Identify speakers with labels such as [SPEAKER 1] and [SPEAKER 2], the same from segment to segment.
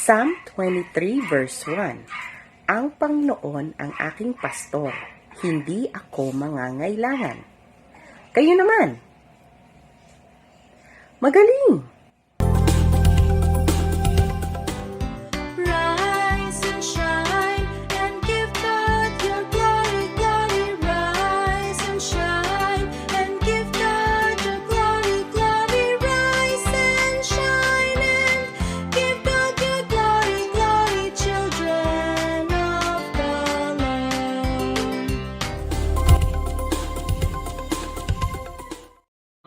[SPEAKER 1] Psalm 23 verse 1. Ang Panginoon ang aking pastor, hindi ako mangangailangan. Kayo naman, magaling!
[SPEAKER 2] Rise and shine and give God your glory, glory. Rise and shine and give God your glory, glory. Rise and shine and give God your glory, glory. Children of the Lord.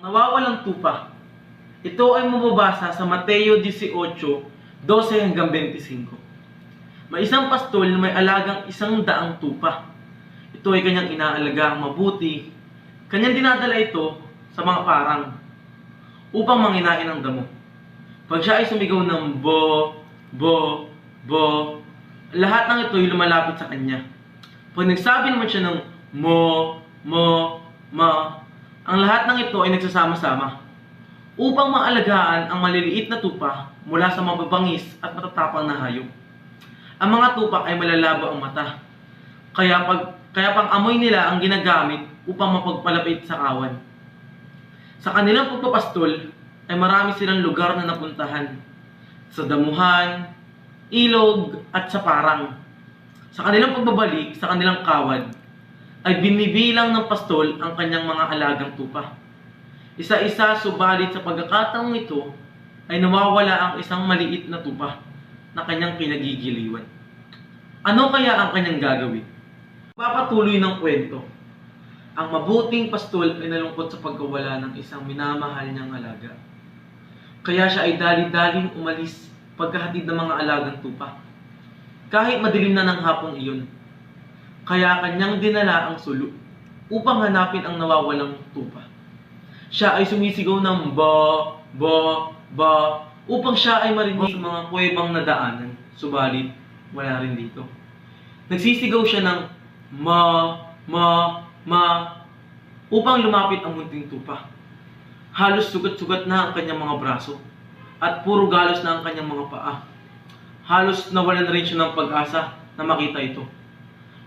[SPEAKER 3] Nawawalang tupa. Ito ay mababasa sa Mateo 18:12 hanggang 25. May isang pastol na may alagang 100 tupa. Ito ay kanyang inaalagang mabuti. Kanyang dinadala ito sa mga parang upang manginain ang damo. Pag siya ay sumigaw ng bo, bo, bo, lahat ng ito ay lumalapit sa kanya. Pag nagsabi naman siya ng mo, mo, ma, ang lahat ng ito ay nagsasama-sama upang maalagaan ang maliliit na tupa mula sa mababangis at matatapang na hayop. Ang mga tupak ay malalabo ang mata, kaya pang amoy nila ang ginagamit upang mapagpalapit sa kawan. Sa kanilang pagpapastol ay marami silang lugar na napuntahan, sa damuhan, ilog at sa parang. Sa kanilang pagbabalik sa kanilang kawan, ay binibilang ng pastol ang kanyang mga alagang tupa. Isa-isa, subalit sa pagkakataong ito ay nawawala ang isang maliit na tupa na kanyang pinagigiliwan. Ano kaya ang kanyang gagawin? Papatuloy ng kwento. Ang mabuting pastol ay nalungkot sa pagkawala ng isang minamahal niyang alaga. Kaya siya ay dali-daling umalis pagkahatid ng mga alagang tupa. Kahit madilim na ng hapong iyon, kaya kanyang dinala ang sulo upang hanapin ang nawawalang tupa. Siya ay sumisigaw ng ba, ba, ba, upang siya ay marinig sa mga kuwebang nadaanan. Subalit, wala rin dito. Nagsisigaw siya ng ma, ma, upang lumapit ang munting tupa. Halos sugat-sugat na ang kanyang mga braso at puro galos na ang kanyang mga paa. Halos nawalan na rin siya ng pag-asa na makita ito.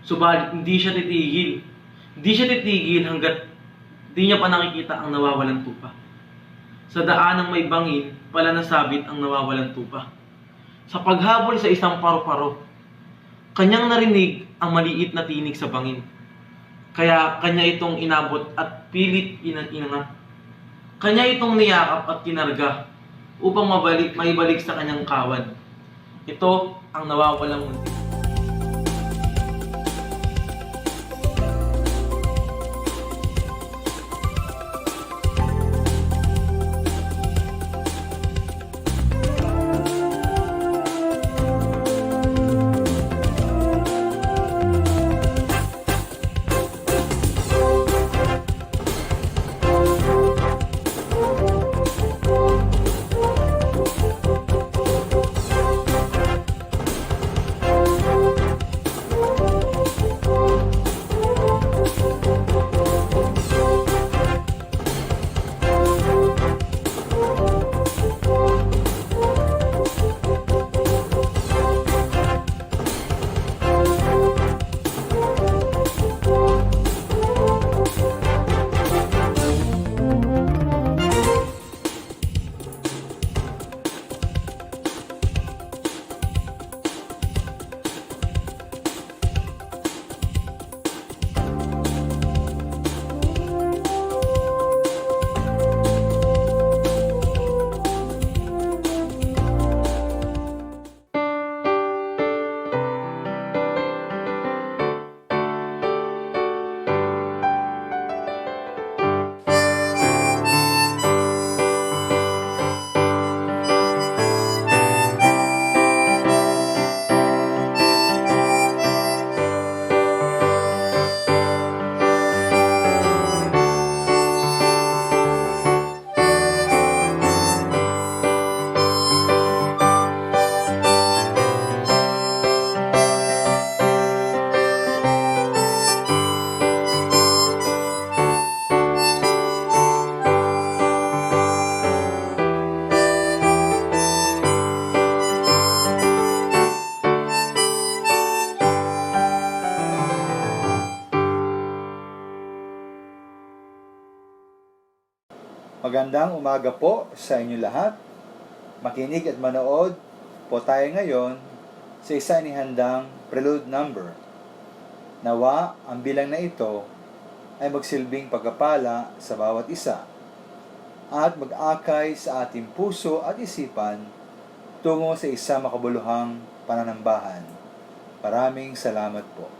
[SPEAKER 3] Subalit, hindi siya titigil. Hindi siya titigil hanggat di niya pa nakikita ang nawawalang tupa. Sa daan ng may bangin, pala nasabit ang nawawalang tupa. Sa paghabol sa isang paru-paro, kanyang narinig ang maliit na tinig sa bangin. Kaya kanya itong inabot at pilit inangat. Kanya itong niyakap at kinarga upang maibalik sa kanyang kawan. Ito ang nawawalang munti.
[SPEAKER 4] Magandang umaga po sa inyo lahat. Makinig at manood po tayo ngayon sa isa inihandang prelude number. Nawa ang bilang na ito ay magsilbing pagpapala sa bawat isa at mag-akay sa ating puso at isipan tungo sa isa makabuluhang pananambahan. Maraming salamat po.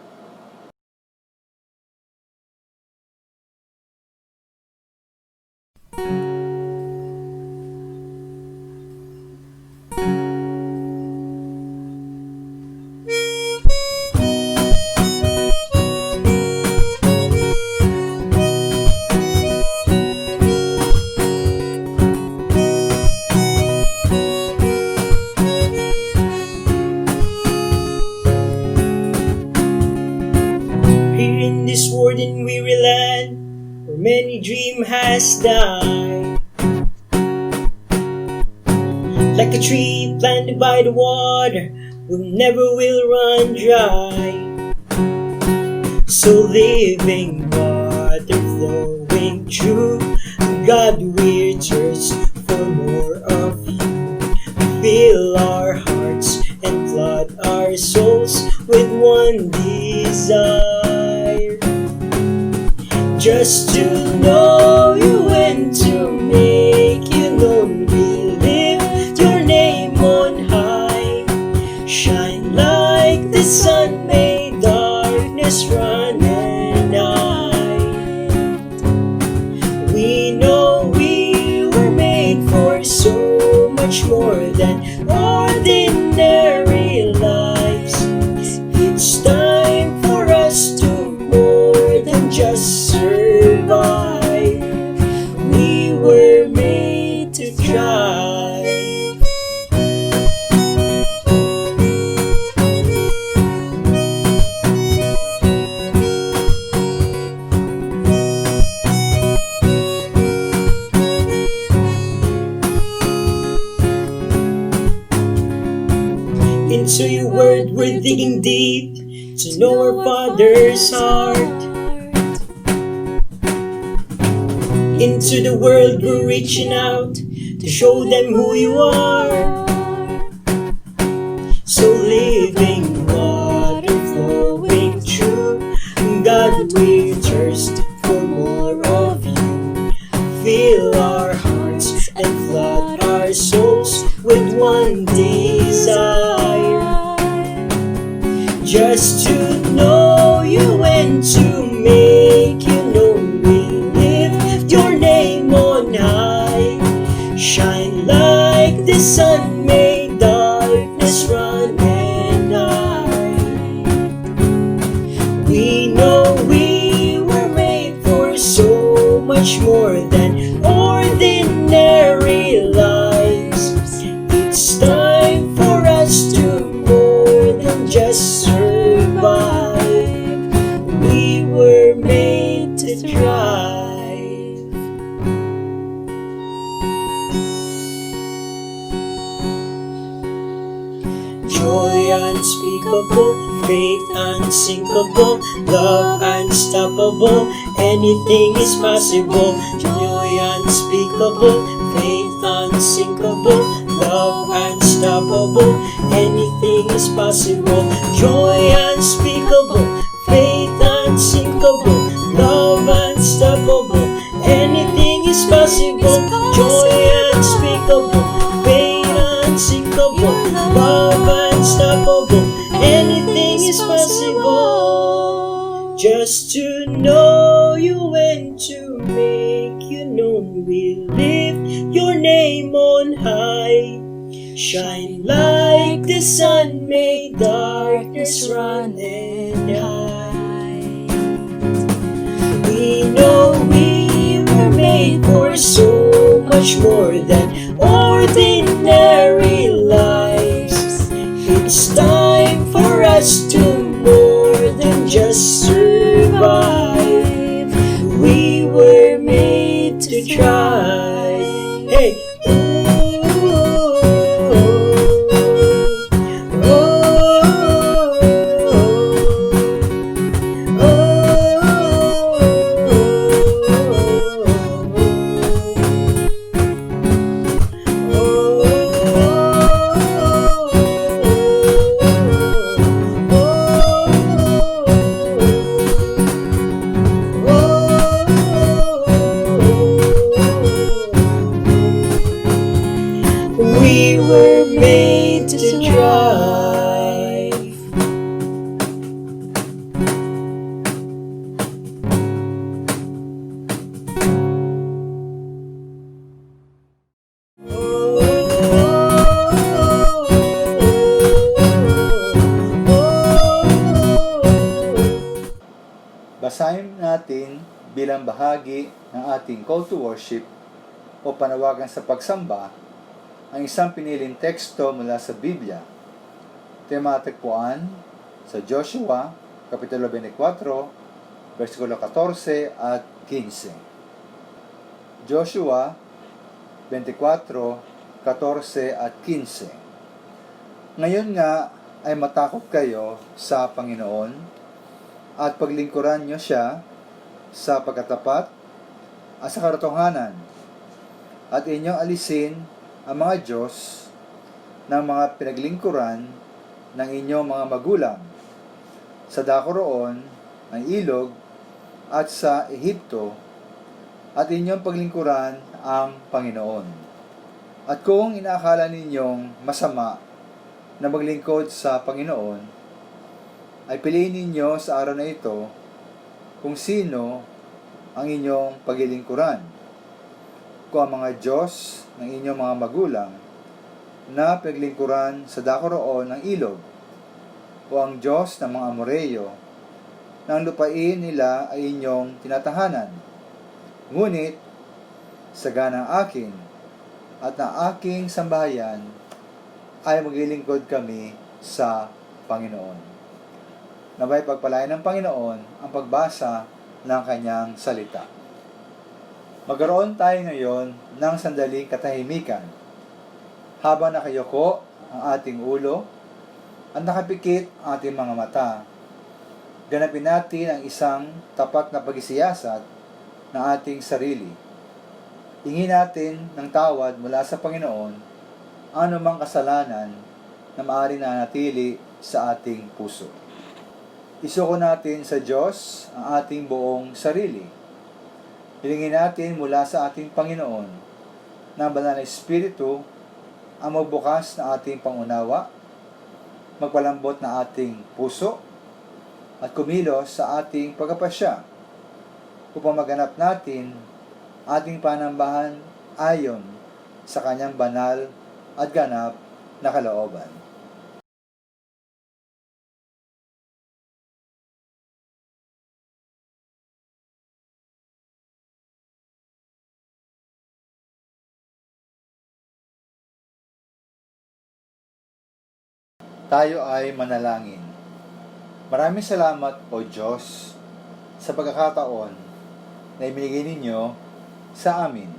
[SPEAKER 5] Here in this world and weary land, where many dream has died, like a tree planted by the water, will run dry. So living water flowing true, God we're thirst for more of you. Fill our hearts and flood our souls with one desire, just to know you and to make you known. We lift your name on high, shine like the sun, may darkness run and hide. We know we were made for so much more than ordinary lives. It's time for us to more than just survive. We were made to thrive. Into your word we're digging deep to know our Father's heart. Into the world we're reaching out to show them who you are. So living water flowing true, God we thirst for more of you. Fill our hearts and flood our souls with one desire, just to know you and to make you known. We lift your name on high, shine like the sun, may darkness run and hide. We know we were made for so much more than ordinary lives. It's time for us to more than just survive. We were made to thrive. Joy unspeakable, faith unsinkable, love unstoppable, anything is possible. Joy unspeakable, faith unsinkable, love unstoppable, anything is possible. Joy unspeakable, faith unsinkable, love unstoppable, anything is possible. Joy unspeakable, faith unsinkable, love unstoppable, anything is possible. Just to know you and to make you known, we lift your name on high, shine like the sun, may darkness run and hide. We know we were made for so much more than ordinary lives. It's time for us to more than just survive. We were made to try. Hey!
[SPEAKER 4] Basahin natin bilang bahagi ng ating call to worship o panawagan sa pagsamba ang isang piniling teksto mula sa Biblia. Ito ay matatagpuan sa Joshua, Kapitulo 24, versikulo 14 at 15. Joshua 24, 14 at 15. Ngayon nga ay matakot kayo sa Panginoon at paglingkuran nyo siya sa pagkatapat at sa katotohanan at inyong alisin ang mga Diyos ng mga pinaglingkuran ng inyong mga magulang sa dako roon ng ilog at sa Ehipto at inyong paglingkuran ang Panginoon. At kung inaakala ninyong masama na maglingkod sa Panginoon, ay piliin ninyo sa araw na ito kung sino ang inyong paglilingkuran. Kung ang mga Diyos ng inyong mga magulang na paglingkuran sa dako roon ng ilog, o ang Diyos ng mga Amoreyo na ang lupain nila ay inyong tinatahanan. Ngunit, sagana akin at na aking sambahayan ay maglilingkod kami sa Panginoon. Naway pagpalain ng Panginoon ang pagbasa ng kanyang salita. Magkaroon tayo ngayon ng sandaling katahimikan habang nakayuko ang ating ulo at nakapikit ang ating mga mata. Ganapin natin ang isang tapat na pagsisiyasat ng ating sarili. Hingin natin ng tawad mula sa Panginoon ang anumang kasalanan na maaari na natili sa ating puso. Isuko natin sa Diyos ang ating buong sarili. Hilingin natin mula sa ating Panginoon na ang Banal na Espiritu ang magbukas na ating pangunawa, magpalambot na ating puso, at kumilos sa ating pagkapasya upang maganap natin ating panambahan ayon sa kanyang banal at ganap na kalooban. Tayo ay manalangin. Maraming salamat, O Diyos, sa pagkakataon na ibinigay ninyo sa amin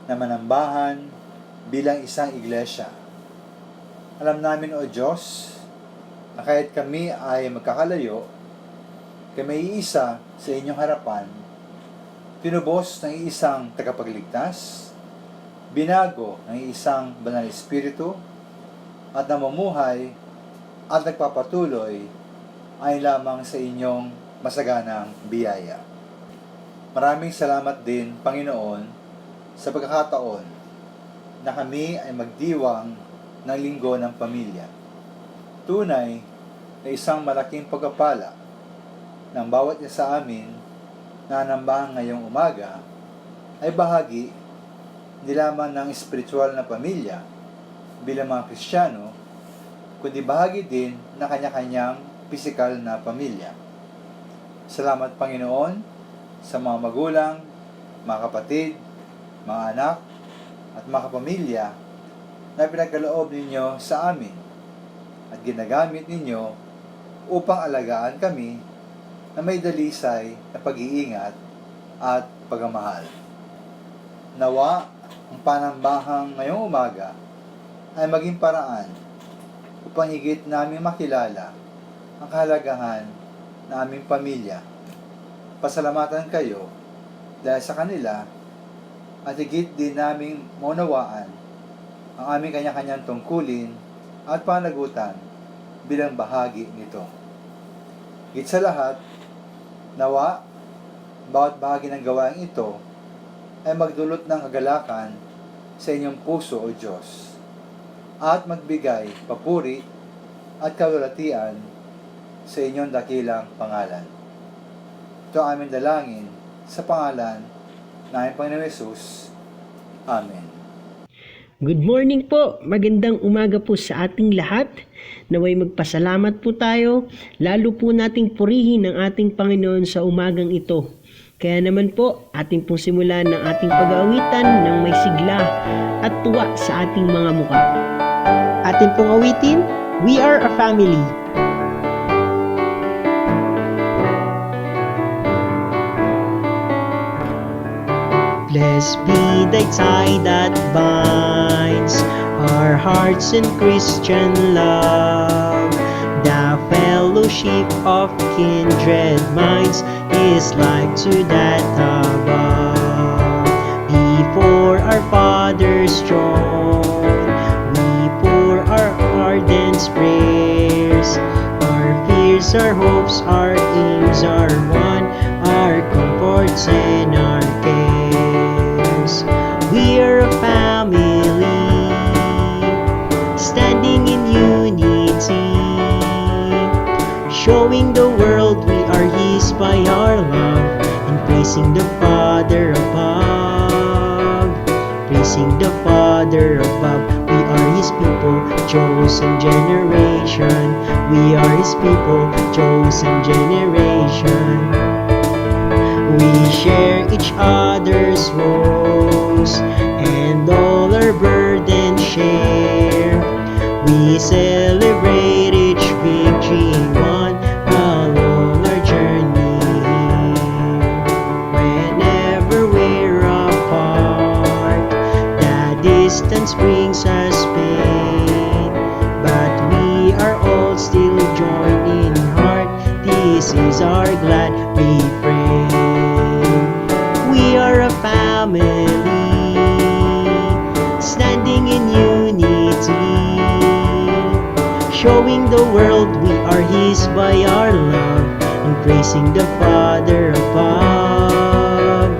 [SPEAKER 4] na manambahan bilang isang iglesia. Alam namin, O Diyos, na kahit kami ay magkakalayo, kami iisa sa inyong harapan, tinubos ng isang tagapagligtas, binago ng isang Banal na Espiritu, at namumuhay at nagpapatuloy ay lamang sa inyong masaganang biyaya. Maraming salamat din, Panginoon, sa pagkakataon na kami ay magdiwang ng linggo ng pamilya. Tunay na isang malaking pagpapala ng bawat isa sa amin na nambahan ngayong umaga ay bahagi hindi lamang ng espiritual na pamilya bilang mga Kristiyano, kundi bahagi din na kanya-kanyang pisikal na pamilya. Salamat, Panginoon, sa mga magulang, mga kapatid, mga anak, at mga kapamilya na pinagkaloob ninyo sa amin at ginagamit ninyo upang alagaan kami na may dalisay na pag-iingat at pagmamahal. Nawa ang panambahang ngayong umaga ay maging paraan upang higit namin makilala ang kahalagahan ng aming pamilya. Pasalamatan kayo dahil sa kanila at higit din naming maunawaan ang aming kanya-kanyang tungkulin at panagutan bilang bahagi nito. Higit sa lahat, nawa, bawat bahagi ng gawain ito ay magdulot ng kagalakan sa inyong puso, O Diyos, at magbigay papuri at kalulatian sa inyong dakilang pangalan. Ito ang aming dalangin sa pangalan ng aming Panginoon Hesus. Amen.
[SPEAKER 5] Good morning po. Magandang umaga po sa ating lahat. Naway magpasalamat po tayo. Lalo po nating purihin ang ating Panginoon sa umagang ito. Kaya naman po, ating pong simulan ng ating pag-aawitan ng may sigla at tuwa sa ating mga muka. Ating pong awitin, We Are a Family. Blessed be thy tie that binds our hearts in Christian love. The fellowship of kindred minds is like to that above. Before our Father's throne, we pour our ardent prayers. Our fears, our hopes, our aims are one, our comforts and our cares. We are a family, standing in unity, showing the world we are His by our love, and praising the Father above, praising the Father above. We are His people, chosen generation. We are His people, chosen generation. We share each other's woes and all our burdens share. We celebrate each victory won along our journey. Whenever we're apart, the distance brings us pain, but we are all still joined in heart. This is our glad refrain. We are a family, standing in unity, showing the world we are His by our love, and praising the Father above,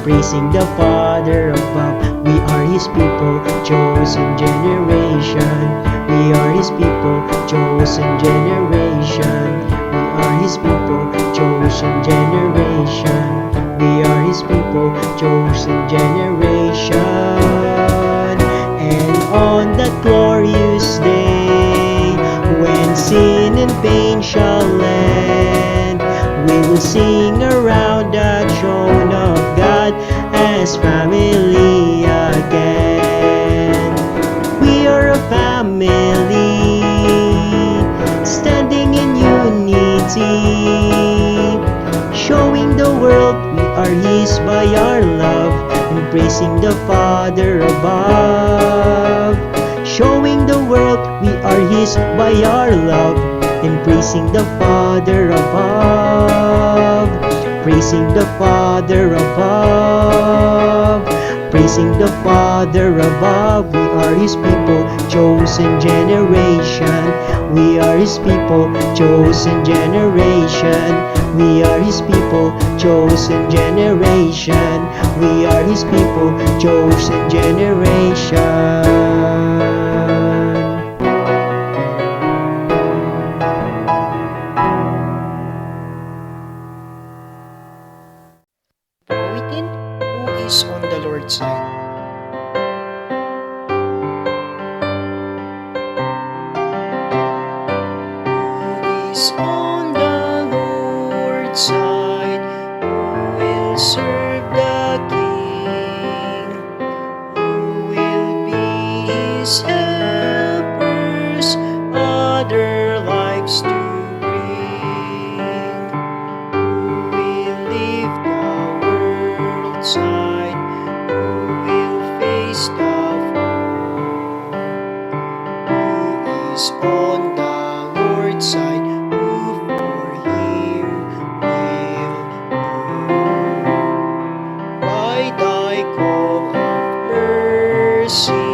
[SPEAKER 5] praising the Father above. We are His people, chosen generation. We are His people, chosen generation. We are His people, chosen generation. We are His people, chosen generation. And on that glorious day, when sin and pain shall end, we will sing around the throne of God as family again. We are a family, standing in unity, showing the world we are His by our love, and praising the Father above. Showing the world we are His by our love, and praising the Father above. Praising the Father above. Praising the Father above. We are His people, chosen generation. We are His people, chosen generation. We are His people, chosen generation. We are His people, chosen generation. Awitin, who is on the Lord's side? Who is on the Lord's side? Who will serve the King? Who will be His helpers? Other lives to bring. Who will lift the world side? Who will face the foe? Who is on the Lord's side? Who for Him will go? By thy call of mercy,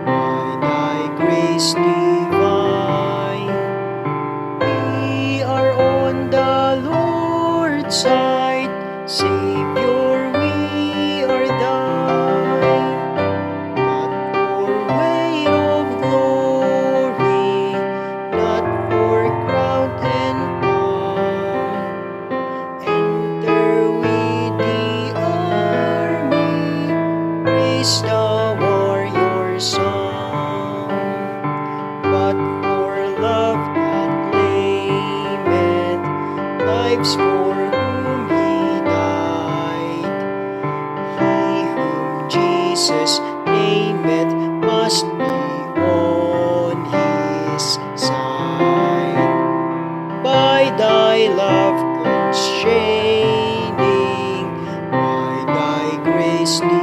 [SPEAKER 5] by thy grace divine, we are on the Lord's side. Savior, we are thine. Not for weight of glory, not for but for love that claimeth lives for whom he died. He whom Jesus nameth must be on his side. By thy love constraining, by thy grace divine,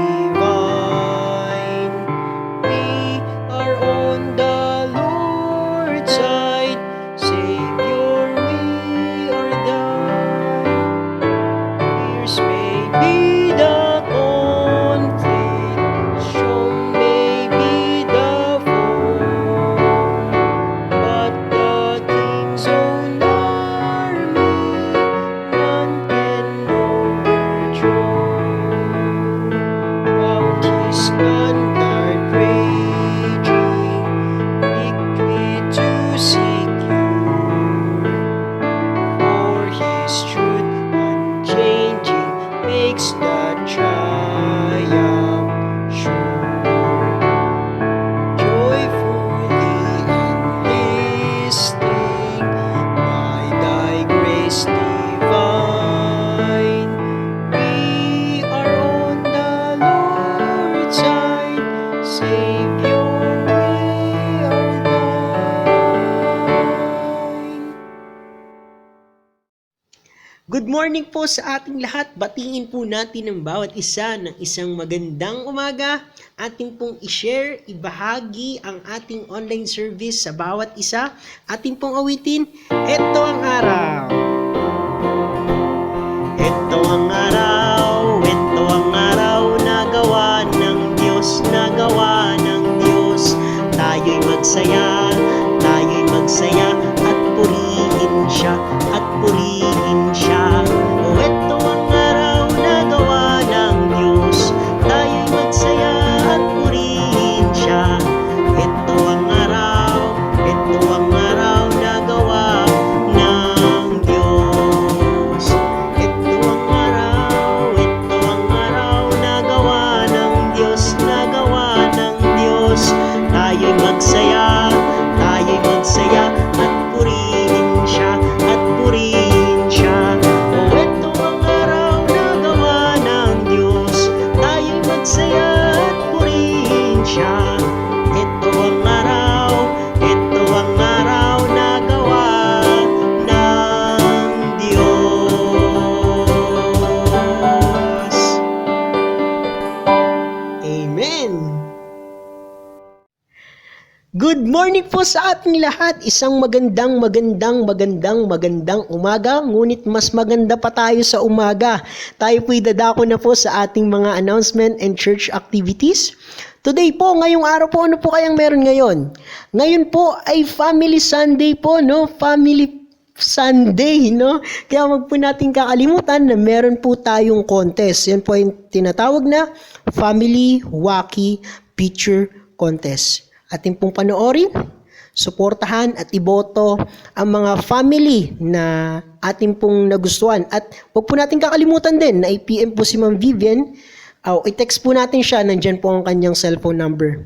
[SPEAKER 5] we are on the Lord's side. Savior, we are thine. Fierce may be the conflict, strong may be the foe, but the King's own army none can overthrow. Round his standard raging, quickly to secure, for his truth unchanging makes the triumph sure. Joyfully enlisting by thy grace divine, we are on the Lord's side. Savior, we are thine. Good morning po sa ating lahat. Batingin po natin ang bawat isa ng isang magandang umaga. Ating pong i-share, ibahagi ang ating online service sa bawat isa. Ating pong awitin, ito ang araw. Ito ang araw, ito ang araw na gawa ng Diyos, na gawa ng Diyos. Tayo'y magsaya at purihin siya, at purihin siya. O ito ang araw na gawa ng Diyos, tayo'y magsaya at purihin siya. Ito ang araw na gawa ng Diyos. Ito ang araw na gawa ng Diyos, na gawa ng Diyos. Tayo'y magsaya at purihin siya, at purihin siya. O ito ang araw na gawa ng Diyos, tayo'y magsaya at purihin siya. Ito ang araw na gawa ng Diyos. Amen. Good morning po sa ating lahat. Isang magandang umaga. Ngunit mas maganda pa tayo sa umaga. Tayo po'y dadako na po sa ating mga announcement and church activities. Today po, ngayong araw po, ano po kayang meron ngayon? Ngayon po ay Family Sunday po, no? Family Sunday, no? Kaya wag po natin kakalimutan na meron po tayong contest. Yan po yung tinatawag na Family Wacky Picture Contest. Ating pong panoorin, suportahan at iboto ang mga family na ating pong nagustuhan. At wag po natin kakalimutan din na i-PM po si Ma'am Vivian o i-text po natin siya, nandyan po ang kanyang cellphone number.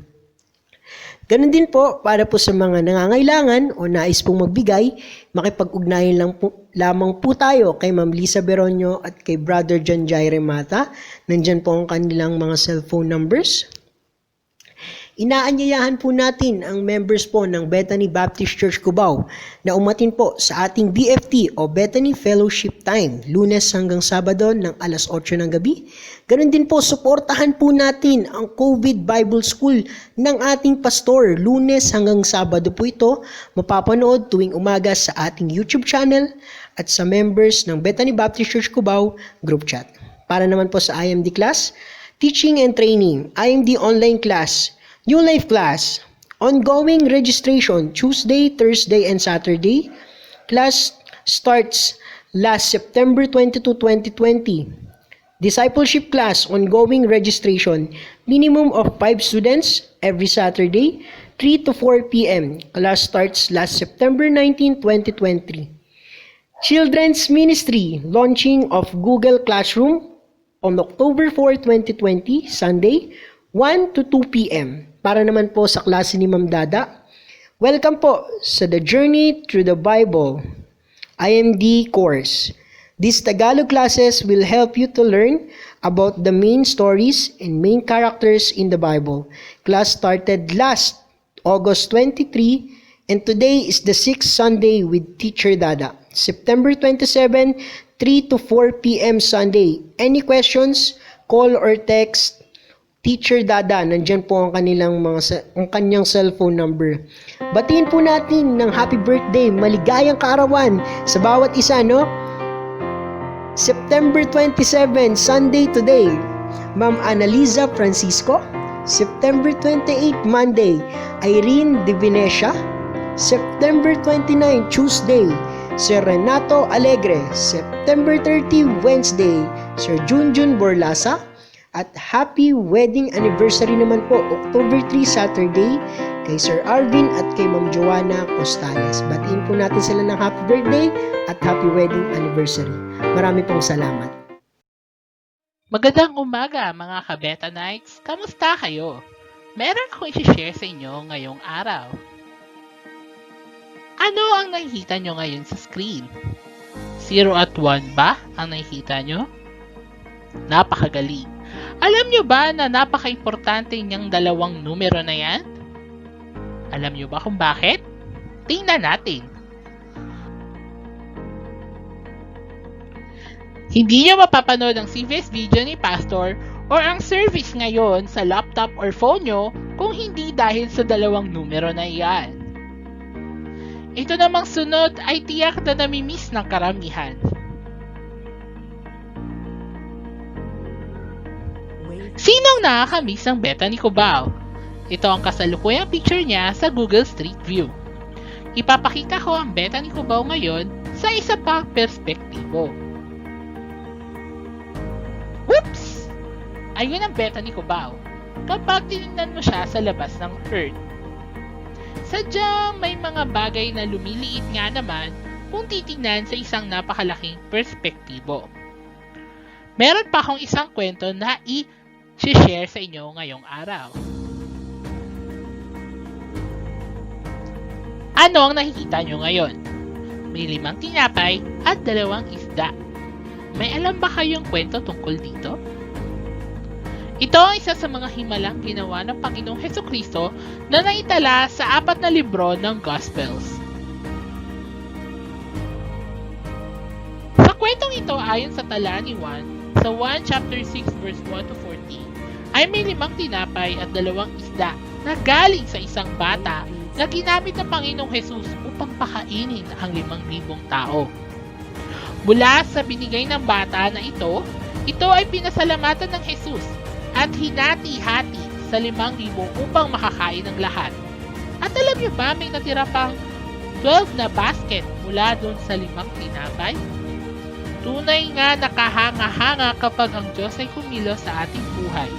[SPEAKER 5] Ganun din po para po sa mga nangangailangan o nais pong magbigay, makipag-ugnayan lamang po tayo kay Ma'am Lisa Beronio at kay Brother John Jaire Mata. Nandyan po ang kanilang mga cellphone numbers. Inaanyayahan po natin ang members po ng Bethany Baptist Church Cubao na umatin po sa ating BFT o Bethany Fellowship Time, Lunes hanggang Sabado ng alas 8 ng gabi. Ganun din po, suportahan po natin ang COVID Bible School ng ating pastor, Lunes hanggang Sabado po ito. Mapapanood tuwing umaga sa ating YouTube channel at sa members ng Bethany Baptist Church Cubao group chat. Para naman po sa IMD class, Teaching and Training, IMD online class, New Life class, ongoing registration Tuesday, Thursday, and Saturday. Class starts last September 22, 2020. Discipleship class, ongoing registration. Minimum of 5 students every Saturday, 3 to 4 p.m. Class starts last September 19, 2020. Children's Ministry, launching of Google Classroom on October 4, 2020, Sunday, 1 to 2 p.m. Para naman po sa klase ni Ma'am Dada, Welcome po sa The Journey Through the Bible IMD course. These Tagalog classes will help you to learn about the main stories and main characters in the Bible. Class started last August 23 and today is the 6th Sunday with Teacher Dada. September 27, 3 to 4 p.m. Sunday. Any questions? Call or text Teacher Dada. Nandyan po ang kanyang cellphone number. Batiin po natin ng happy birthday, maligayang kaarawan sa bawat isa, no? September 27, Sunday today, Ma'am Annaliza Francisco. September 28, Monday, Irene De Venecia. September 29, Tuesday, Sir Renato Alegre. September 30, Wednesday, Sir Junjun Borlasa. At happy wedding anniversary naman po, October 3, Saturday, kay Sir Arvin at kay Ma'am Joanna Costales. Batiin po natin sila ng happy birthday at happy wedding anniversary. Marami pong salamat.
[SPEAKER 6] Magandang umaga mga ka-Beta Knights! Kamusta kayo? Meron akong i-share sa inyo ngayong araw. Ano ang nakikita nyo ngayon sa screen? 0 at 1 ba ang nakikita nyo? Napakagaling! Alam nyo ba na napaka-importante niyang dalawang numero na yan? Alam nyo ba kung bakit? Tingnan natin. Hindi nyo mapapanood ang CVS video ni Pastor or ang service ngayon sa laptop or phone nyo kung hindi dahil sa dalawang numero na iyan. Ito namang sunod ay tiyak na namimiss ng karamihan. Sinong nakakamiss ng Beta ni Cubao? Ito ang kasalukuyang picture niya sa Google Street View. Ipapakita ko ang Beta ni Cubao ngayon sa isa pang perspektibo. Whoops! Ayun ang Beta ni Cubao kapag tinignan mo siya sa labas ng Earth. Sadyang may mga bagay na lumiliit nga naman kung titignan sa isang napakalaking perspektibo. Meron pa akong isang kwento na i-share sa inyo ngayong araw. Ano ang nakikita nyo ngayon? May 5 tinapay at 2 isda. May alam ba kayong kwento tungkol dito? Ito ang isa sa mga himalang ginawa ng Panginoong Hesukristo na naitala sa 4 na libro ng Gospels. Sa kwentong ito ayon sa tala ni Juan, sa 1 chapter 6 verse 1 to 14, ay may 5 tinapay at 2 isda na galing sa isang bata na ginamit ng Panginoong Hesus upang pakainin ang 5,000 tao. Mula sa binigay ng bata na ito ay pinasalamatan ng Hesus at hinati-hati sa 5,000 upang makakain ng lahat. At alam niyo ba may natira pang 12 na basket mula doon sa 5 tinapay? Tunay nga nakahanga-hanga kapag ang Diyos ay kumilos sa ating buhay.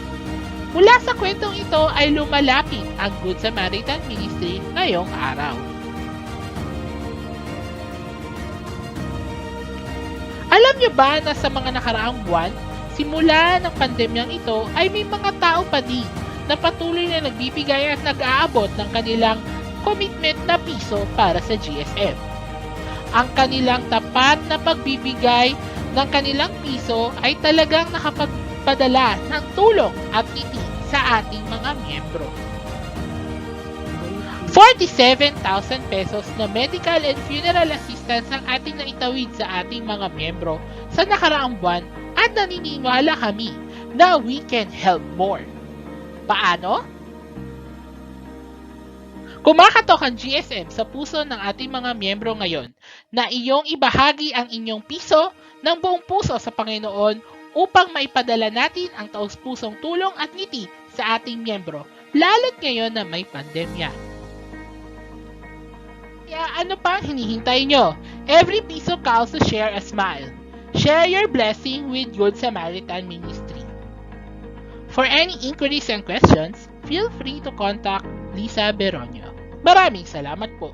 [SPEAKER 6] Mula sa kwentong ito ay lumalapit ang Good Samaritan Ministry ngayong araw. Alam niyo ba na sa mga nakaraang buwan, simula ng pandemyang ito ay may mga tao pa din na patuloy na nagbibigay at nag-aabot ng kanilang commitment na piso para sa GSM. Ang kanilang tapat na pagbibigay ng kanilang piso ay talagang nakapagpadala ng tulong at ngiti sa ating mga miyembro. 47,000 pesos na medical and funeral assistance ang ating naitawid sa ating mga miyembro sa nakaraang buwan at naniniwala kami na we can help more. Paano? Kumakatok ang GSM sa puso ng ating mga miyembro ngayon na iyong ibahagi ang inyong piso ng buong puso sa Panginoon upang maipadala natin ang taus-pusong tulong at ngiti sa ating miyembro, lalo't ngayon na may pandemya. Kaya ano pang hinihintay nyo? Every piso counts to share a smile. Share your blessing with Good Samaritan Ministry. For any inquiries and questions, feel free to contact Lisa Beronio. Maraming salamat po.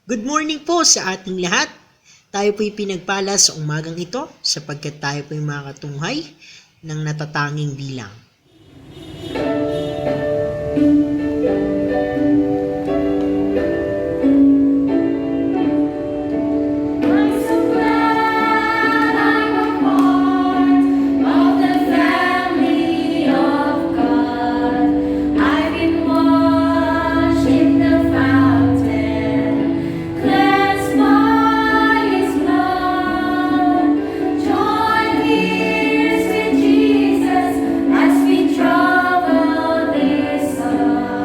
[SPEAKER 5] Good morning po sa ating lahat. Tayo po'y pinagpala sa umagang ito sapagkat tayo po'y makatunghay ng natatanging bilang.
[SPEAKER 2] I'm so glad I'm a part of the family of God. I've been washed in the fountain, cleansed by His blood. Join ears with Jesus as we travel this earth.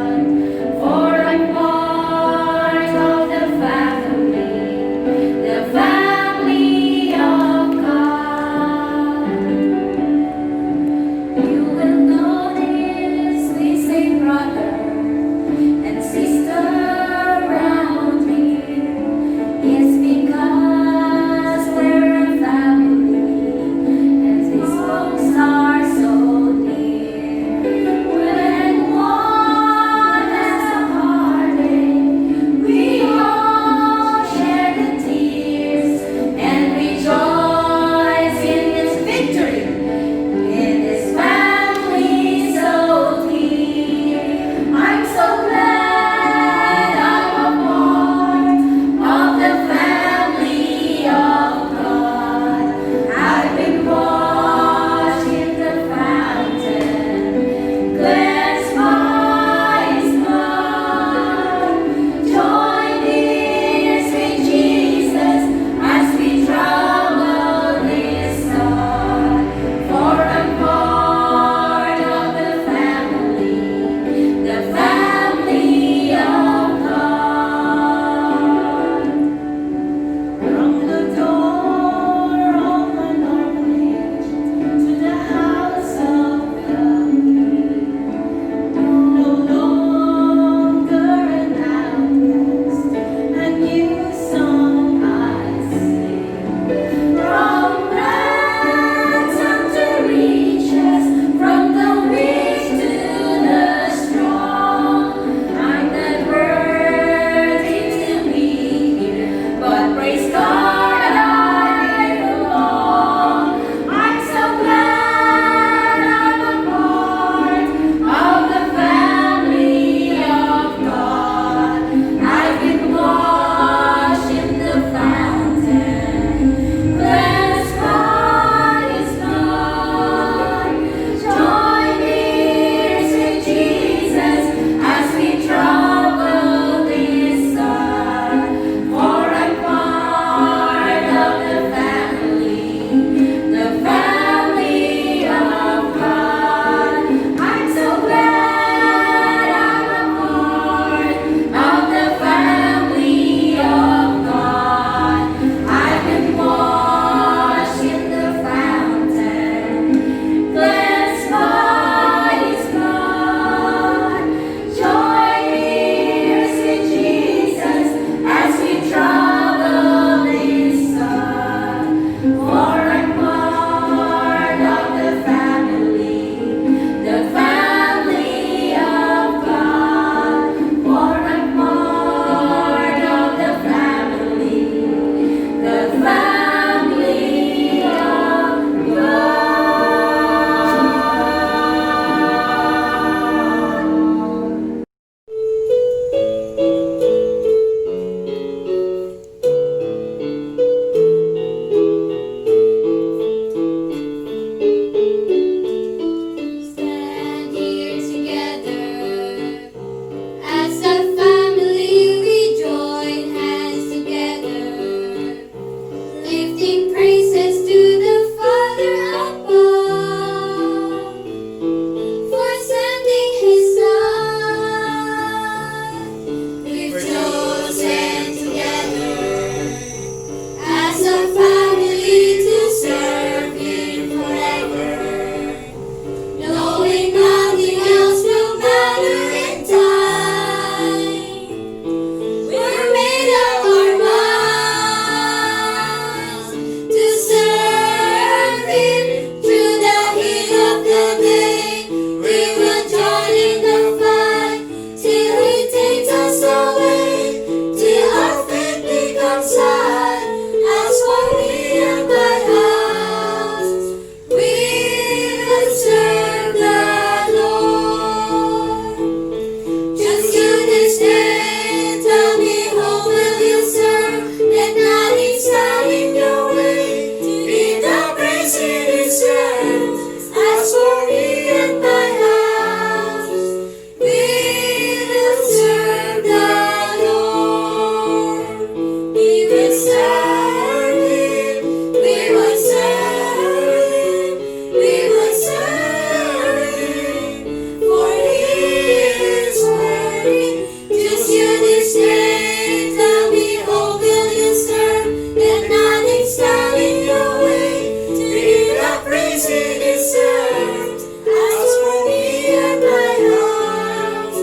[SPEAKER 2] citizens. As for me and my house,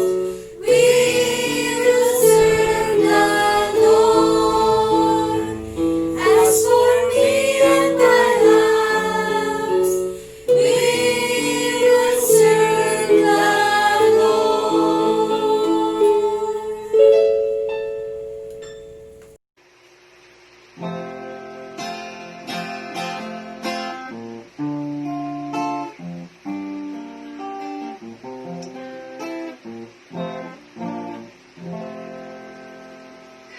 [SPEAKER 2] we will serve the Lord. As for me and my house, we will serve the Lord.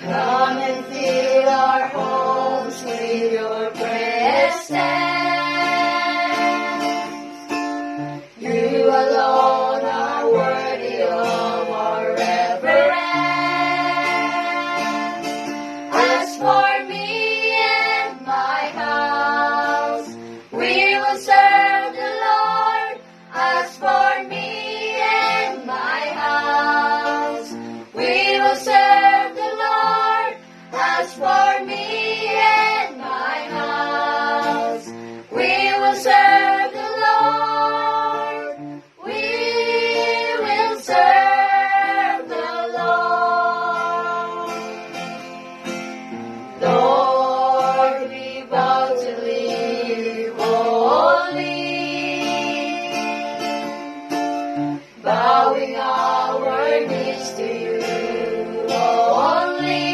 [SPEAKER 2] Come and fill our homes with your presence. You alone are worthy of our reverence. As for me and my house, we will serve the Lord. As for me and my house, we will serve the Lord. As for me and my house, we will serve the Lord. We will serve the Lord. Lord, we vow to live holy, bowing our knees to you only.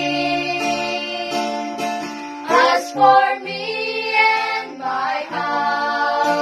[SPEAKER 2] As for me and my house,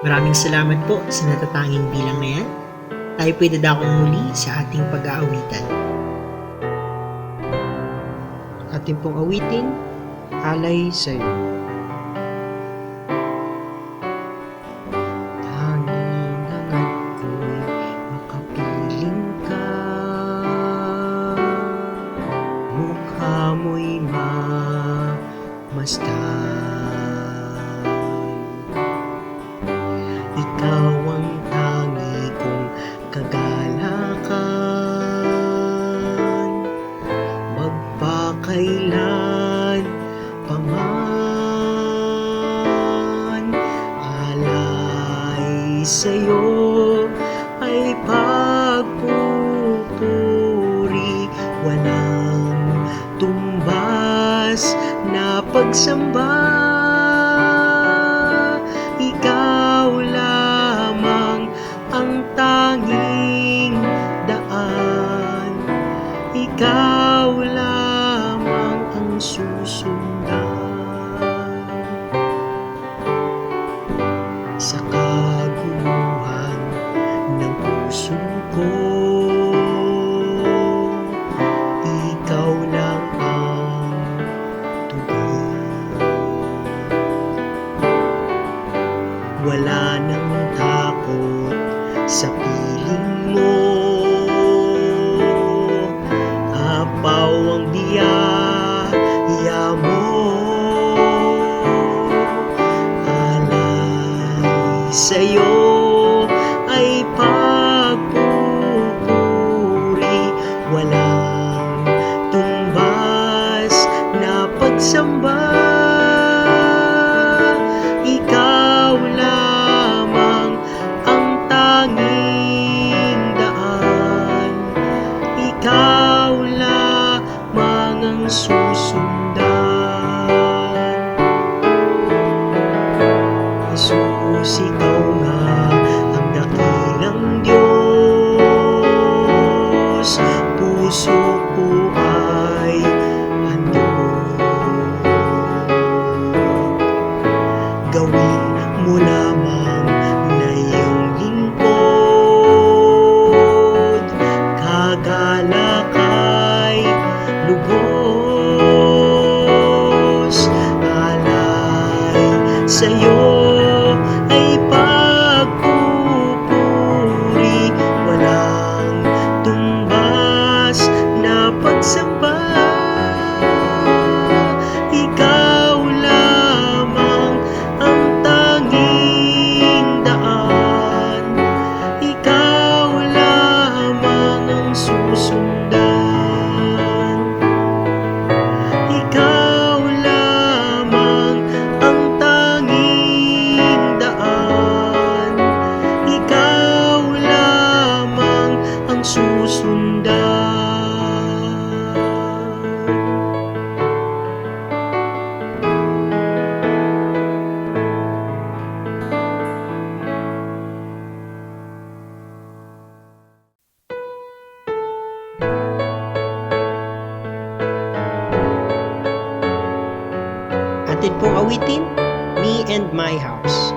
[SPEAKER 5] Maraming salamat po sa natatanging bilang na yan. Tayo po'y dadakong muli sa ating pag-aawitan. Ating pong awitin, Alay Sa'yo. Tanging hangad ko'y makapiling ka, mukha mo'y mamasdan. Ikaw ang tangi kong kagalakan, magpakailan paman. Alay sa'yo ay pagpupuri, walang tumbas na pagsamba. Ikaw lamang ang tanging daan, ikaw lamang ang susundan. Sa kaguluhan ng puso ko, ikaw lang ang tubig. Wala nang takot sa piling mo, apaw ang biyaya mo. Alay sa'yo ay pagpupuri, walang tumbas na pagsamba. Ikaw lamang ang tanging daan, ikaw lamang ang susundan. Jesus, ikaw nga ang dakilang Diyos, puso ko ay handog. Gawin mo lamang na iyong lingkod, kagalak ay lubos. Alay sa'yo ay pagpupuri, walang tumbas na pagsamba. Ikaw lamang ang tanging daan, ikaw lamang ang susundan. Ikaw lamang ang tanging daan, ikaw lamang ang susundan. Atin pong awitin, Me and My House.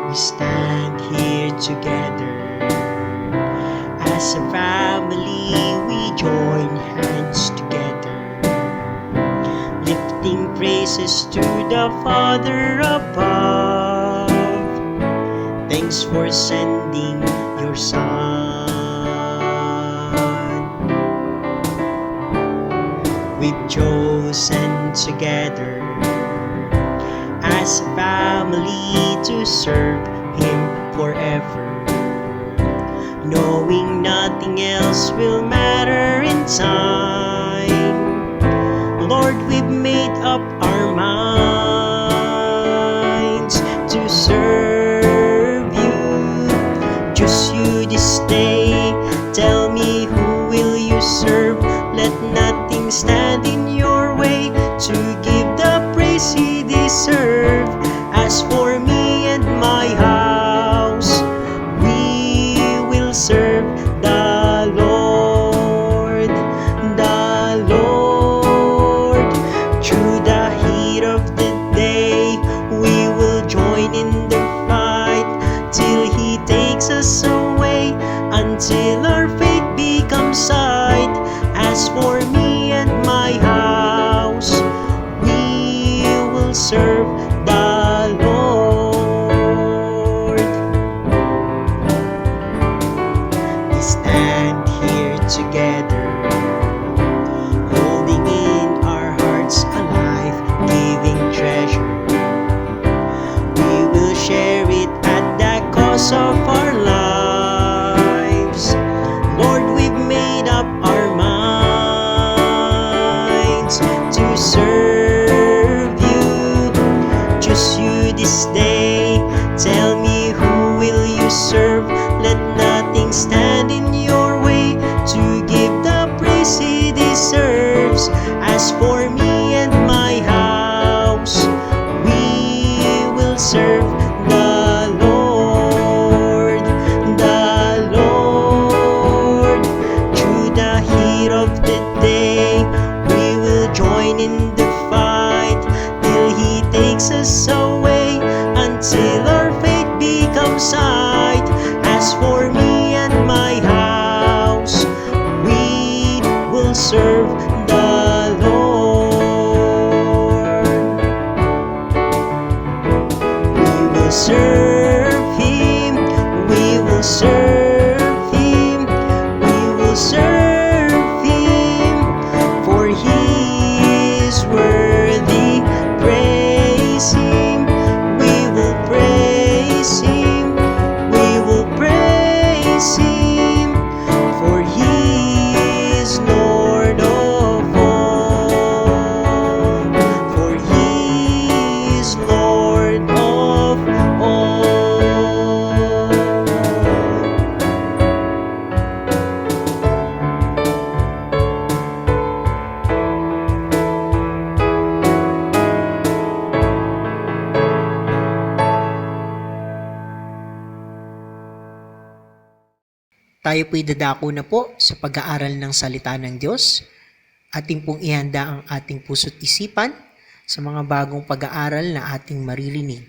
[SPEAKER 5] We stand here together as a family, we join hands together, lifting praises to the Father above. Thanks for sending your Son. We've chosen together as a family to serve Him forever, knowing nothing else will matter in time. Lord, we've made up our minds to serve You. Choose You this day. Tell me, who will You serve? Let nothing stand in Your way to give the praise He deserve. As for me and my house, we will serve the Lord. The until our faith becomes sight. As for me and my house, we will serve the Lord. We stand here together, holding in our hearts a life-giving treasure. We will share it at the cost of our lives. Lord, we've made up our minds to serve you. Choose you this day. Tell me, who will you serve? Let nothing stand in your way to give the praise he deserves. As for me and my house, we will serve the Lord, the Lord. Through the heat of the day, we will join in the fight till he takes us away, until our faith becomes sight. As for me and my house, we will serve the Lord. We will serve him, we will serve him, we will serve him, for he is worthy. Praise him, we will praise him, we will praise him, for he is Lord of all, for he is Lord of all. Tayo po'y dadako na po sa pag-aaral ng salita ng Diyos. Ating pong ihanda ang ating puso't isipan sa mga bagong pag-aaral na ating maririnig.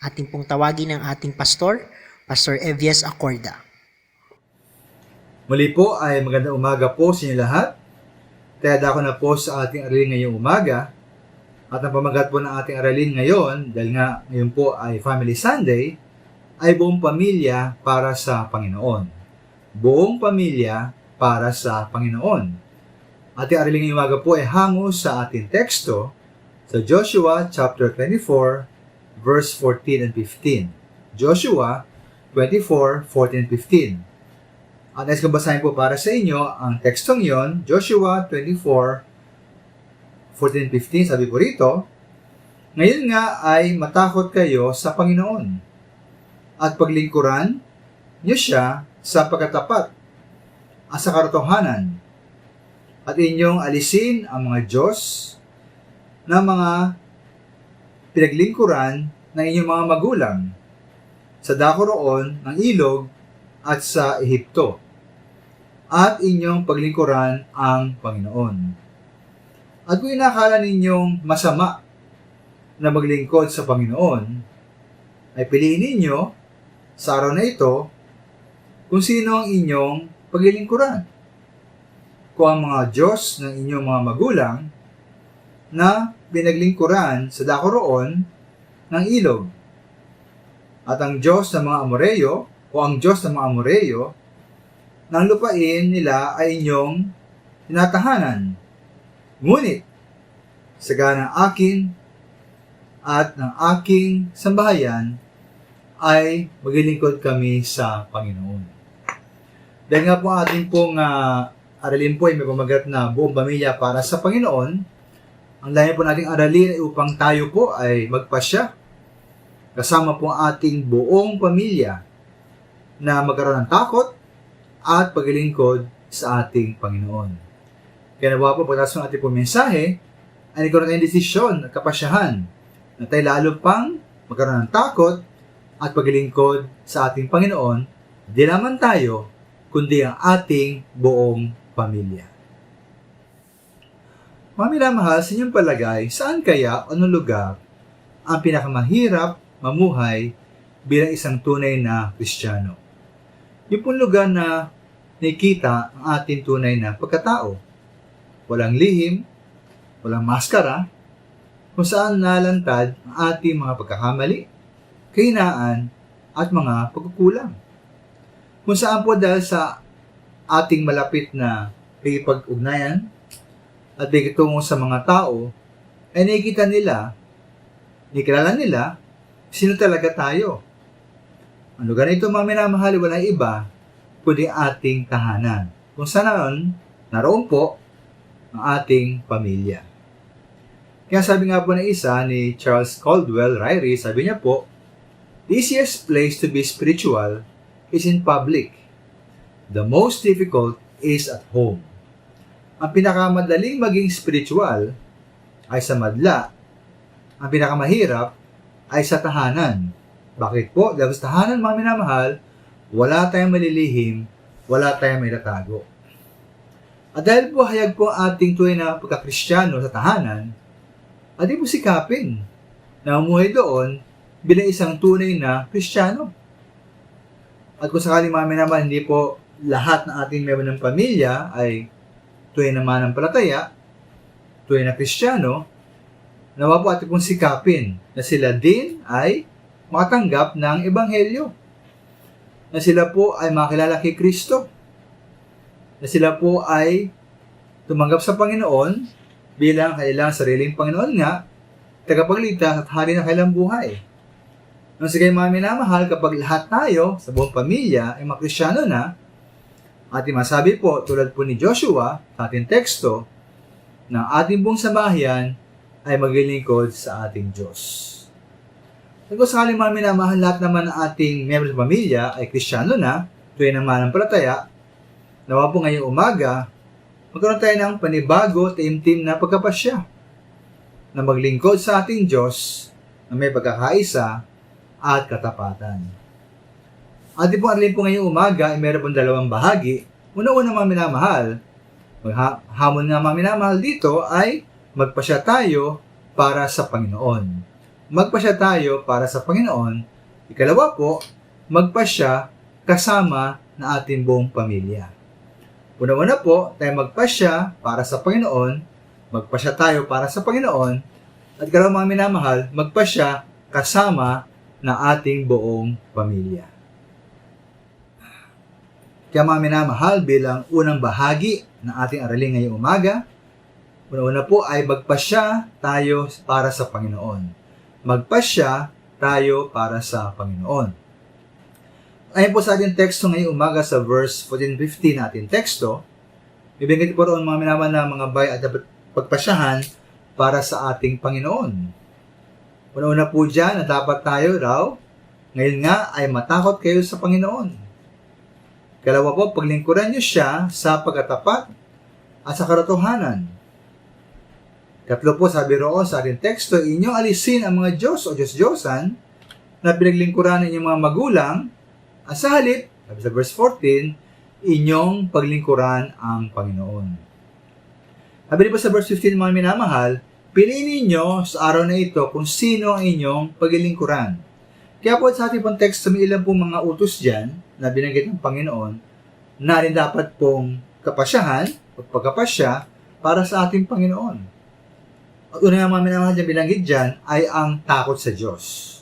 [SPEAKER 5] Ating pong tawagin ang ating pastor, Pastor Evias Acorda.
[SPEAKER 4] Muli po ay magandang umaga po sa inyo lahat. Kaya dako na po sa ating aralin ngayong umaga. At ang pamagat po ng ating aralin ngayon, dahil nga ngayon po ay Family Sunday, ay buong pamilya para sa Panginoon. Buong pamilya para sa Panginoon. Ating aralin ngayong umaga po ay hango sa ating teksto sa Joshua chapter 24, verse 14 and 15. Joshua 24, 14 and 15. At nais kong basahin po para sa inyo ang tekstong yon, Joshua 24, 14 and 15. Sabi po rito, ngayon nga ay matakot kayo sa Panginoon at paglingkuran niyo siya sa pagkatapat at sa katotohanan, at inyong alisin ang mga Diyos na mga pinaglingkuran ng inyong mga magulang sa dako roon ng ilog at sa Ehipto, at inyong paglingkuran ang Panginoon. At kung inakala ninyong masama na maglingkod sa Panginoon, ay piliin ninyo sa araw na ito kung sino ang inyong paglilingkuran. Kung ang mga Diyos ng inyong mga magulang na pinaglingkuran sa dako roon ng ilog, at ang Diyos ng mga Amoreyo o ang Diyos ng mga Amoreyo ng lupain nila ay inyong tinatahanan. Ngunit sa ganang akin at ng aking sambahayan ay maglilingkod kami sa Panginoon. Dahil nga po ating pong aralin po ay may pamagat na buong pamilya para sa Panginoon, ang layo po nating aralin ay upang tayo po ay magpasya kasama po ang ating buong pamilya na magkaroon ng takot at paglilingkod sa ating Panginoon. Kaya nabawa po pagkatapos ng ating pong mensahe, ay nagkaroon tayong desisyon at kapasyahan na tayo lalo pang magkaroon ng takot at paglilingkod sa ating Panginoon, di naman tayo, kundi ang ating buong pamilya. Mga minamahal, sa inyong palagay, saan kaya o anong lugar ang pinakamahirap mamuhay bilang isang tunay na Kristiyano? Yung pong lugar na nakikita ang ating tunay na pagkatao. Walang lihim, walang maskara, kung saan nalantad ang ating mga pagkakamali, kahinaan, at mga pagkukulang. Kung saan po dahil sa ating malapit na pag-ugnayan at pagkitungo sa mga tao, ay nakikita nila, nakilala nila, sino talaga tayo. Ano ganito mga minamahal, walang iba, kundi ating tahanan. Kung saan naroon po ang ating pamilya. Kaya sabi nga po ng isa ni Charles Caldwell Ryrie, sabi niya po, the easiest place to be spiritual is in public. The most difficult is at home. Ang pinakamadaling maging spiritual ay sa madla. Ang pinakamahirap ay sa tahanan. Bakit po? Dahil sa tahanan, mga minamahal, wala tayong malilihim, wala tayong may tatago. At dahil po hayag po ating tunay na pagkakristyano sa tahanan, ating po sikapin na umuhay doon bilang isang tunay na kristyano. At kung sakaling mga minamahal, hindi po lahat ng ating membro ng pamilya ay tunay na mananampalataya, tunay na kristyano, nawa po ating pong sikapin na sila din ay makatanggap ng ebanghelyo, na sila po ay makilala kay Kristo, na sila po ay tumanggap sa Panginoon bilang kailang sariling Panginoon nga, tagapagligtas at hari ng kailang buhay. Nung sige mga minamahal, kapag lahat tayo sa buong pamilya ay makristyano na, at masabi po tulad po ni Joshua sa ating teksto, na ating buong sambahayan ay maglilingkod sa ating Diyos. Kung sakaling mga minamahal, lahat naman ng ating membro sa pamilya ay kristyano na, tuwing ng mananampalataya, nawa po ngayong umaga, magkaroon tayo ng panibago, taimtim na pagkapasya, na maglingkod sa ating Diyos na may pagkakaisa at katapatan. Ating pong aralin po ngayong umaga ay meron pong dalawang bahagi. Una-una mga minamahal, hamon nga mga minamahal dito ay magpasya tayo para sa Panginoon. Magpasya tayo para sa Panginoon. Ikalawa po, magpasya kasama na ating buong pamilya. Una-una po, tayo magpasya para sa Panginoon, magpasya tayo para sa Panginoon, at ikalawa mga minamahal, magpasya kasama na ating buong pamilya. Kaya mga minamahal, bilang unang bahagi ng ating aralin ngayong umaga, una-una po ay magpasya tayo para sa Panginoon. Magpasya tayo para sa Panginoon. Ayon po sa ating teksto ngayong umaga sa verse 14-15 na ating teksto, bibigyan po roon mga minamahal na mga bayan at pagpasyahan para sa ating Panginoon. Una-una po dyan na dapat tayo raw, ngayon nga ay matakot kayo sa Panginoon. Kalawa po, paglingkuran nyo siya sa pagkatapat at sa katotohanan. Katlo po, sabi roon sa ating teksto, inyong alisin ang mga Diyos o Diyos-Diyosan na pinaglingkuran ng inyong mga magulang, at sa halip, sabi sa verse 14, inyong paglingkuran ang Panginoon. Sabi po sa verse 15, mga minamahal, piliin ninyo sa araw na ito kung sino ang inyong paglingkuran. Kaya po sa ating pong teksto, may ilan pong mga utos dyan na binanggit ng Panginoon na rin dapat pong kapasyahan o pagkapasya para sa ating Panginoon. At una nga mga minamahal dyan binanggit dyan ay ang takot sa Diyos.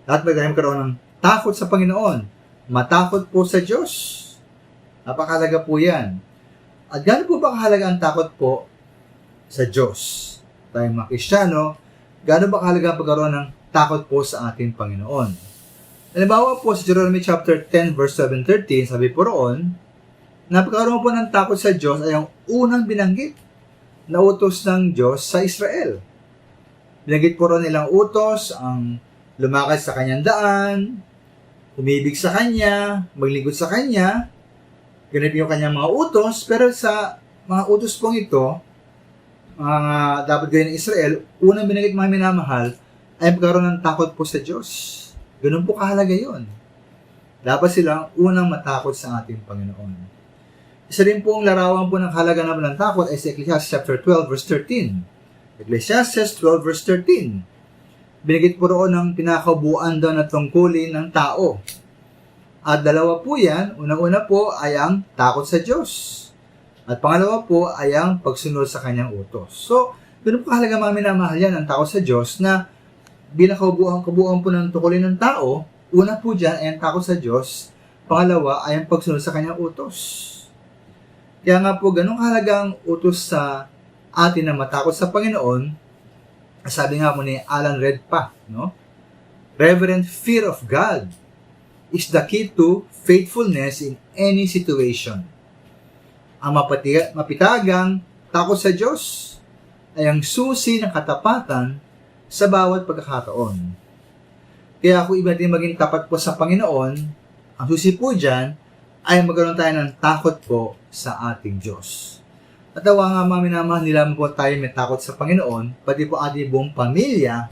[SPEAKER 4] Lahat magkaroon ng takot sa Panginoon. Matakot po sa Diyos. Napakahalaga po yan. At gaano po ba kahalaga ang takot po sa Diyos? Tayong mga Kristiyano, gaano ba kahalaga ang pagkaroon ng takot po sa ating Panginoon? Halimbawa po sa Deuteronomy chapter 10 verse 7-13, sabi po roon, na pagkaroon po ng takot sa Diyos ay ang unang binanggit na utos ng Diyos sa Israel. Binanggit po roon nilang utos ang lumakad sa kanyang daan, umibig sa kanya, maglingkod sa kanya, ganun yung kanyang mga utos, pero sa mga utos pong ito, mga dapat gawin ng Israel, unang binanggit mga minamahal, ay pagkaroon ng takot po sa Diyos. Ganun po kahalaga yun. Dapat silang unang matakot sa ating Panginoon. Isa rin po ang larawan po ng kahalaga naman ng takot ay sa Ecclesiastes chapter 12 verse 13. Ecclesiastes 12 verse 13. Binigit po roon ng pinakabuuan daw na tungkulin ng tao. At dalawa po yan, unang-una po ay ang takot sa Diyos. At pangalawa po ay ang pagsunod sa kanyang utos. So, ganun po kahalaga mga minamahal yan, ang takot sa Diyos na bilang kabuuan po ng tukulin ng tao, una po dyan ay ang takot sa Diyos, pangalawa ay ang pagsunod sa kanyang utos. Kaya nga po, ganun kahalagang utos sa atin na matakot sa Panginoon, sabi nga po ni Alan Redpath, no? Reverent fear of God is the key to faithfulness in any situation. Ang mapitagang takot sa Diyos ay ang susi ng katapatan sa bawat pagkakataon. Kaya kung iba din maging tapat po sa Panginoon, ang susi po dyan ay magkaroon tayo ng takot po sa ating Diyos. At awa nga mga minamahal, nilaman po tayo may takot sa Panginoon, pati po ating buong pamilya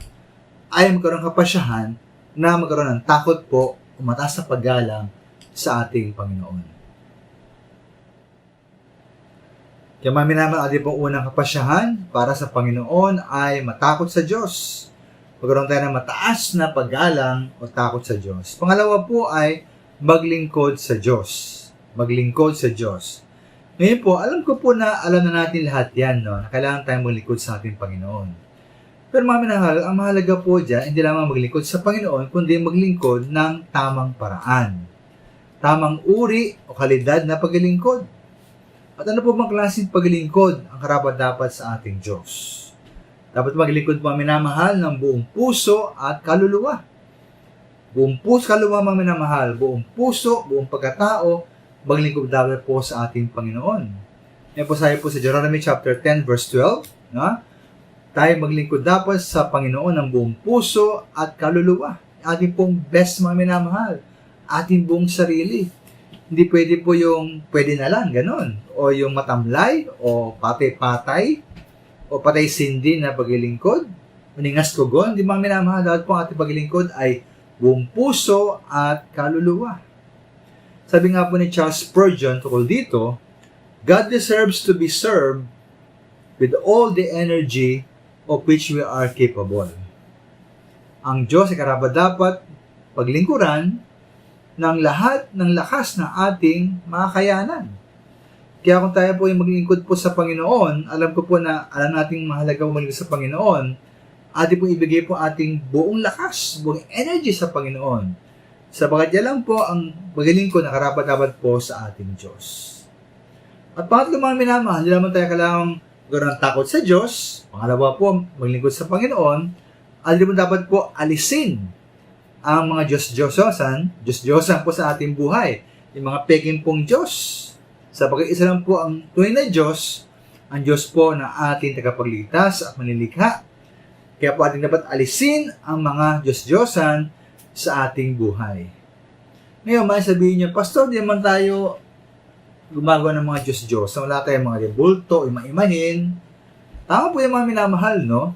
[SPEAKER 4] ay magkaroon kapasyahan na magkaroon ng takot po o mataas na paggalang sa ating Panginoon. Kaya mga minamahal, ating pong unang kapasyahan para sa Panginoon ay matakot sa Diyos. Magkaroon tayo ng mataas na paggalang o takot sa Diyos. Pangalawa po ay maglingkod sa Diyos. Maglingkod sa Diyos. Ngayon po, alam na natin lahat yan, no? Na kailangan tayong maglingkod sa ating Panginoon. Pero mga minamahal, ang mahalaga po dyan, hindi lamang maglingkod sa Panginoon, kundi maglingkod ng tamang paraan. Tamang uri o kalidad na paglingkod. At ano po bang klaseng paglingkod ang karapat-dapat sa ating Diyos? Dapat maglingkod po ang minamahal ng buong puso at kaluluwa. Buong puso, kaluluwa mga minamahal, buong puso, buong pagkatao, maglingkod dapat po sa ating Panginoon. Yan po sabi po sa Deuteronomy chapter 10 verse 12, no? Tayo maglingkod dapat sa Panginoon ng buong puso at kaluluwa. Ating pong best mga minamahal, ating buong sarili. Hindi pwede po yung pwede na lang, ganun. O yung matamlay, o patay-patay, o patay-sindi na paglilingkod. Maningas kugon, di mga minamahal, dapat po ang ating paglilingkod ay buong puso at kaluluwa. Sabi nga po ni Charles Spurgeon tungkol dito, God deserves to be served with all the energy of which we are capable. Ang Diyos ay karapat-dapat paglingkuran ng lahat ng lakas ng ating makakayanan. Kaya kung tayo po ay maglingkod po sa Panginoon, alam nating mahalaga po maglingkod sa Panginoon, ating po ibigay po ating buong lakas, buong energy sa Panginoon. Sabagat yan lang po ang maglingkod na karapat-dapat po sa ating Diyos. At pangatlo mga minamahal, hindi naman tayo kailangang magkaroon ng takot sa Diyos. Pangalawa po, maglingkod sa Panginoon. At hindi mo dapat po alisin ang mga Diyos-Diyosan po sa ating buhay. Yung mga peking pong Diyos. Sapagkat isa lang po ang tunay na Diyos, ang Diyos po na ating tagapagligtas at manilikha. Kaya po ating dapat alisin ang mga Diyos-Diyosan sa ating buhay. Ngayon, may sabihin niyo, Pastor, di naman tayo gumagawa ng mga Diyos-Diyosan. Wala tayong mga rebulto, ima-imahin. Tama po yung mga minamahal, no?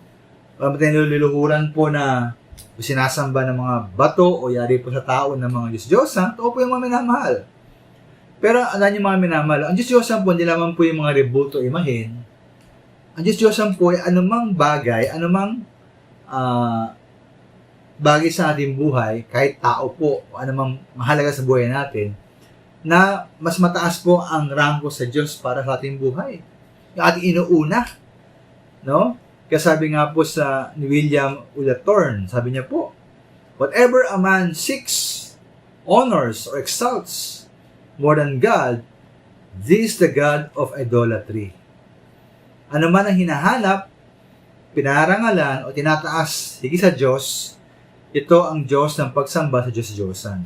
[SPEAKER 4] Wala tayong niluluhuran po na sinasamba ng mga bato o yari po sa tao ng mga Diyos-Diyosan. Ito po yung mga minamahal. Pero alam niyo mga minamahal, ang Diyos-Diyosan po, hindi lamang po yung mga rebulto, imahin. Ang Diyos-Diyosan po ay anumang bagay, anumang bagay sa ating buhay, kahit tao po, o anumang mahalaga sa buhay natin, na mas mataas po ang rangko sa Diyos para sa ating buhay. Yung ating inuuna. No? Kaya sabi nga po sa ni William Ulathorn, sabi niya po, whatever a man seeks, honors, or exalts more than God, this is the God of idolatry. Ano man ang hinahanap, pinarangalan o tinataas higit sa Diyos, ito ang Diyos ng pagsamba sa Diyos-Diyosan.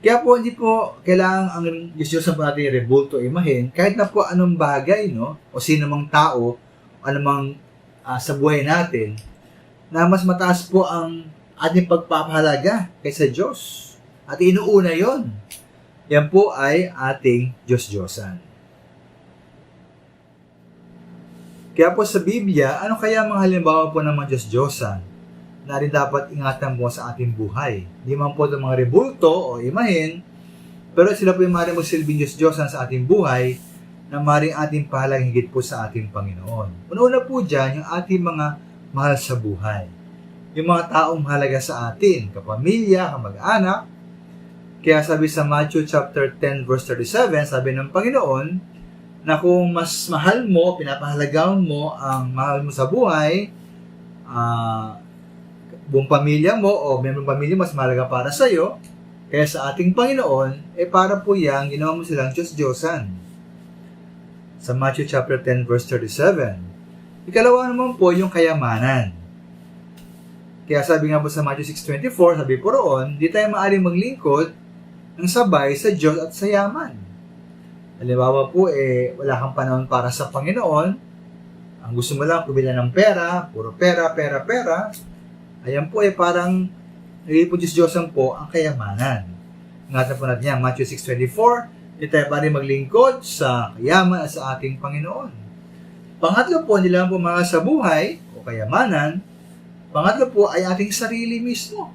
[SPEAKER 4] Kaya po, hindi po kailangan ang Diyos-Diyosan po natin rebulto imahin, kahit na po anong bagay, no? O sino mang tao, anumang sa buhay natin, na mas mataas po ang ating pagpapahalaga kaysa Diyos. At inuuna yon. Yan po ay ating Diyos-Diyosan. Kaya po sa Biblia, ano kaya mga halimbawa po ng mga Diyos-Diyosan na rin dapat ingatan po sa ating buhay? Hindi man po itong mga rebulto o imahin, pero sila po yung maaaring magsilbing Diyos-Diyosan sa ating buhay na maaaring ating pahalagang higit po sa ating Panginoon. Una-una po dyan, yung ating mga mahal sa buhay. Yung mga taong mahalaga sa atin, kapamilya, kamag-anak, Kaya sabi sa Matthew chapter 10 verse 37, sabi ng Panginoon na kung mas mahal mo, pinapahalagahan mo ang mahal mo sa buhay, buong pamilya mo o member ng pamilya mas mahalaga para sa iyo, kaya sa ating Panginoon, para po yan, ginawa mo silang Diyos-Diyosan. Sa Matthew chapter 10 verse 37. Ikalawa naman po yung kayamanan. Kaya sabi nga po sa Matthew 6:24, sabi po roon, di tayo maaaring maglingkod ng sabay sa Diyos at sa yaman. Halimbawa po, wala kang panahon para sa Panginoon, ang gusto mo lang, kumila ng pera, puro pera, pera, pera, ayan po parang nagiging Diyos-Diyosan po ang kayamanan. Ingatan po natin yan, Matthew 6:24, di tayo maaaring maglingkod sa kayaman at sa ating Panginoon. Pangatlo po, hindi lang po mga sa buhay o kayamanan, pangatlo po ay ating sarili mismo.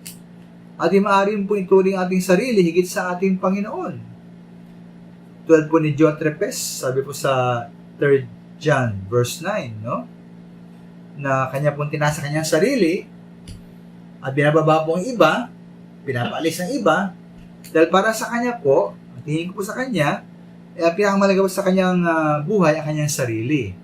[SPEAKER 4] Ating maaaring po ituring ating sarili higit sa ating Panginoon. Tulad po ni Diotrephes, sabi po sa 3 John verse 9, no? Na kanya pong tinasa kanyang sarili at binababa po ang iba, pinapaalis ang iba, dahil para sa kanya po, at tingin ko po sa kanya, pinakamalaga po sa kanyang buhay ang kanyang sarili.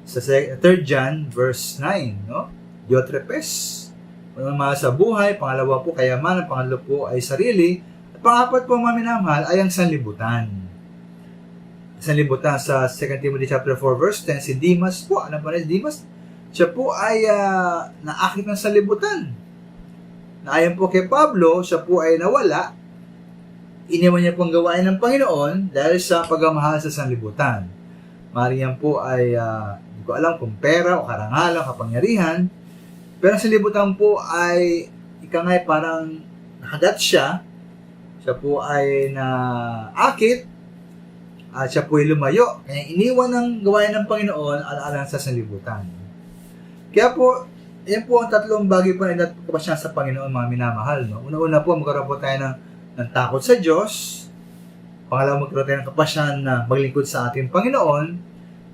[SPEAKER 4] Sa 3 John verse 9, no? Diotrephes, unang sa buhay, pangalawa po kayamanan, pangatlo po ay sarili, at pangapat po mga minamahal ay ang sanlibutan. Sanlibutan sa 2 Timothy chapter 4 verse 10, si Demas po, ano pa rin si Demas? Siya po ay naakit ng sanlibutan. Naayon po kay Pablo, siya po ay nawala, iniwan niya pong gawain ng Panginoon dahil sa pagmamahal sa sanlibutan. Mariyan po ay, hindi ko alam kung pera o karangalan, kapangyarihan, pero ang sanlibutan po ay, ikangay parang nakagat siya, siya po ay naakit, at siya po ay lumayo. Kaya iniwan ng gawain ng Panginoon alalang sa sanlibutan. Kaya po, yan po ang tatlong bagay po na kapasya sa Panginoon, mga minamahal. No? Una-una po, magkaroon po tayo ng takot sa Diyos. Pangalawa, magkaroon tayo ng kapasyan na maglingkod sa ating Panginoon.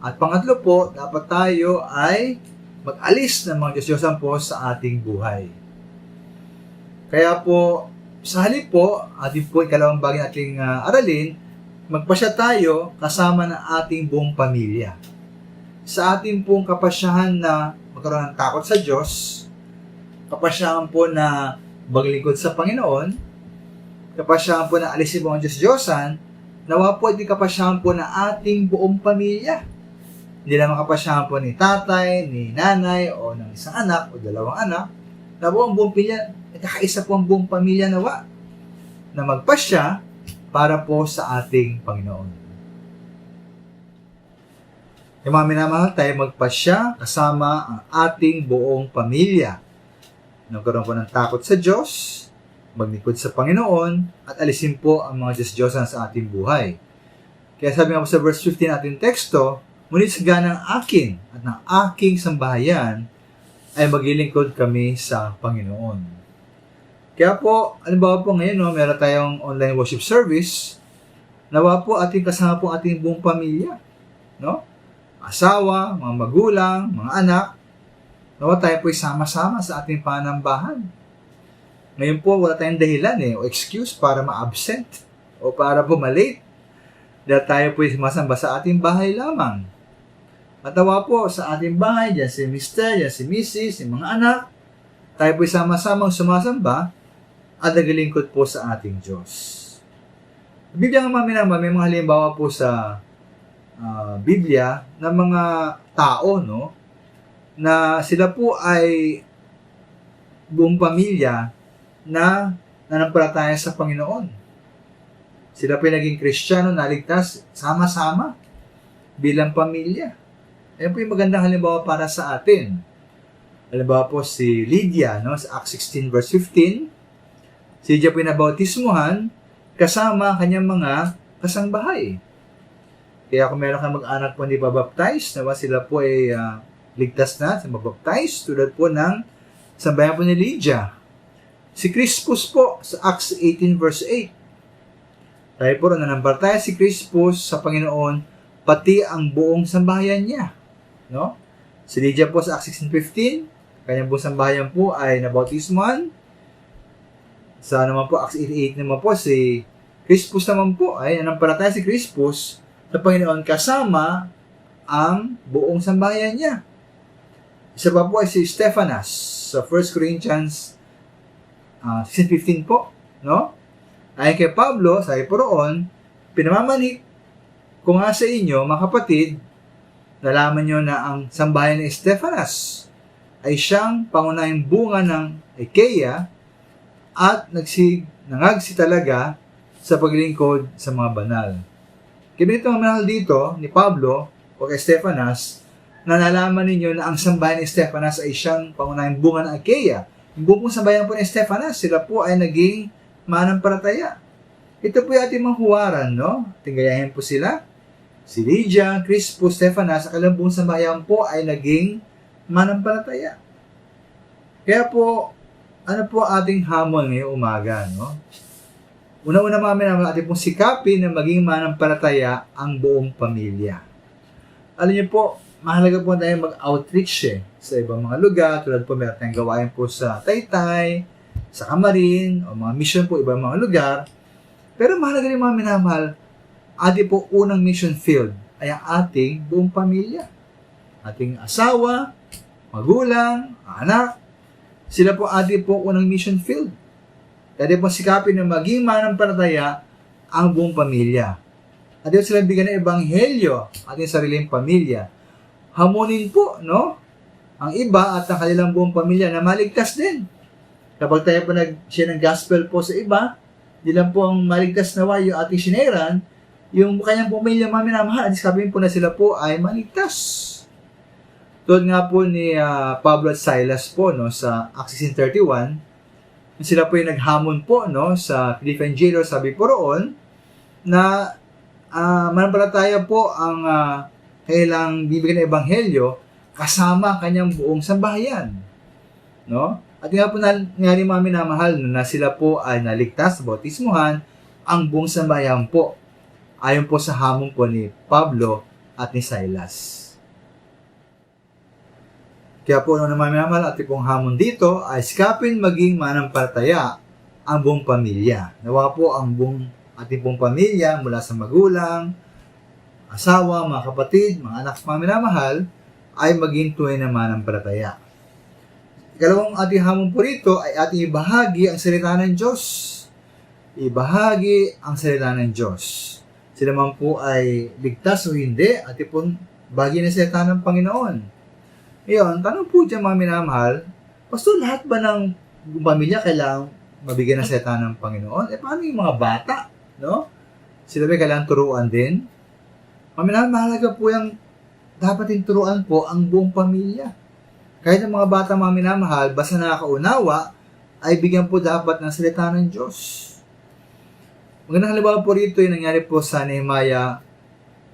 [SPEAKER 4] At pangatlo po, dapat tayo ay mag-alis ng mga Diyos-Diyosan po sa ating buhay. Kaya po, sa halip po, ating po ikalawang bagay nating aralin, magpasya tayo kasama ng ating buong pamilya. Sa ating pong kapasyahan na magkaroon ng takot sa Diyos, kapasyahan po na maglingkod sa Panginoon, kapasyahan po na alisin po ang Diyos-Diyosan, nawa po di kapasyahan po na ating buong pamilya. Hindi naman kapasyahan po ni tatay, ni nanay, o ng isang anak, o dalawang anak, na po ang buong pamilya, kakaisa po ang buong pamilya nawa, na magpasya para po sa ating Panginoon. Yung mga minamahal, tayo magpasya kasama ang ating buong pamilya. Nagkaroon po ng takot sa Diyos, maglingkod sa Panginoon, at alisin po ang mga Diyos-Diyosan sa ating buhay. Kaya sabi nga po sa verse 15 ating teksto, ngunit sa ganang akin at ng aking sambahayan ay maglilingkod kami sa Panginoon. Kaya po, alimbawa po ngayon, no, meron tayong online worship service, nawa po ating kasama po ating buong pamilya. No? Asawa, mga magulang, mga anak, nawa tayo po sama-sama sa ating panambahan. Ngayon po, wala tayong dahilan o excuse para ma-absent o para pumalate. Dahil tayo po sumasamba sa ating bahay lamang. At nawa po sa ating bahay, dyan si Mr., dyan si Mrs., yung mga anak, tayo po sama-samang sumasamba at naglilingkod po sa ating Diyos. Biblia nga may mga halimbawa po sa Biblia ng mga tao, no, na sila po ay buong pamilya na nanampalataya sa Panginoon. Sila po ay naging Kristiyano, naligtas, sama-sama bilang pamilya. Ayan po yung magandang halimbawa para sa atin. Halimbawa po si Lydia, no, sa Acts 16 verse 15. Si Lydia po yung nabautismuhan kasama kanyang mga kasangbahay. Kaya kung meron kang mag-anak po hindi babaptize, nawa sila po ay ligtas na sa mabaptize, tulad po ng sambayan po ni Lydia. Si Crispus po sa Acts 18 verse 8. Tayo po nanambalataya si Crispus sa Panginoon, pati ang buong sambahayan niya. No? Si Lydia po sa Acts 16:15, kanyang buong sambahayan po ay nabautismuhan. Sa naman po, Acts 88 naman po, si Crispus naman po ay nanampalataya si Crispus sa Panginoon kasama ang buong sambahayan niya. Isa pa po ay si Stephanas sa 1 Corinthians 16:15 po, no? Ayon kay Pablo, sabi po roon, pinamamanhik ko nga sa inyo, mga kapatid, nalaman nyo na ang sambahayan ni Stephanas ay siyang pangunahing bunga ng Achaia at nangagsi talaga sa paglingkod sa mga banal. Kaya ito ang mahal dito ni Pablo o kay Stephanas na nalaman ninyo na ang sambahayan ni Stephanas ay siyang pangunahing bunga ng Achaia. Yung buong sambahayan po ni Stephanas, sila po ay naging manampalataya. Ito po yung ating mga huwaran, no? Tinggayahin po sila. Si Lydia, Crispus, Stephanas, ang kanilang buong sambahayan po ay naging manampalataya. Kaya po, ano po ating hamon ngayong umaga, no? Una-una namin ating pong sikapin na maging manampalataya ang buong pamilya. Alam niyo po, mahalaga po tayo mag-outreach sa ibang mga lugar. Tulad po meron tayong gawain po sa Taytay, sa Camarin, o mga mission po ibang mga lugar. Pero mahalaga rin mga minamahal, ating po unang mission field ay ang ating buong pamilya. Ating asawa, magulang, anak, sila po ating po unang mission field. Kaya po sikapin na maging manampalataya ang buong pamilya. Atin po silang bigyan ng ebanghelyo ating sariling pamilya. Hamunin po, no? Ang iba at ang kanilang buong pamilya na maligtas din. Kapag tayo po nag-share ng gospel po sa iba, di lang po ang maligtas nawa yung ating sineran, yung kanyang pamilya maminamahal, at sabihin po na sila po ay maligtas. Tulad nga po ni Pablo at Silas po, no, sa Acts 16:31, sila po yung naghamon po, no, sa Philippian jailer, sabi po roon, na manampalataya po ang kailang bibigyan ng ebanghelyo kasama ang kanyang buong sambahayan. No? At nga po nga rin mga minamahal na sila po ay naligtas sa bautismuhan ang buong sambahayan po. Ayon po sa hamon po ni Pablo at ni Silas. Kaya po mga minamahal at pong hamon dito ay sikapin maging manampalataya ang buong pamilya. Nawa po ang buong ating pong pamilya mula sa magulang, asawa, mga kapatid, mga anak, mga minamahal, ay maging tunay na manampalataya. Ikalawang ating hamon po rito ay ating ibahagi ang salita ng Diyos. Ibahagi ang salita ng Diyos. Sila man po ay ligtas o hindi, ating pong bahagi ng salita ng Panginoon. Ngayon, tanong po dyan mga minamahal, Pastor, lahat ba ng pamilya kailangang mabigyan ng salita ng Panginoon? Paano yung mga bata? No? Sila ba kailangan turuan din? Mga mahalaga po yung dapat yung turuan po ang buong pamilya. Kahit ang mga bata mga minamahal, basta nakakaunawa, ay bigyan po dapat ng salita ng Diyos. Magandang halimbawa po rito yung nangyari po sa Nehemiah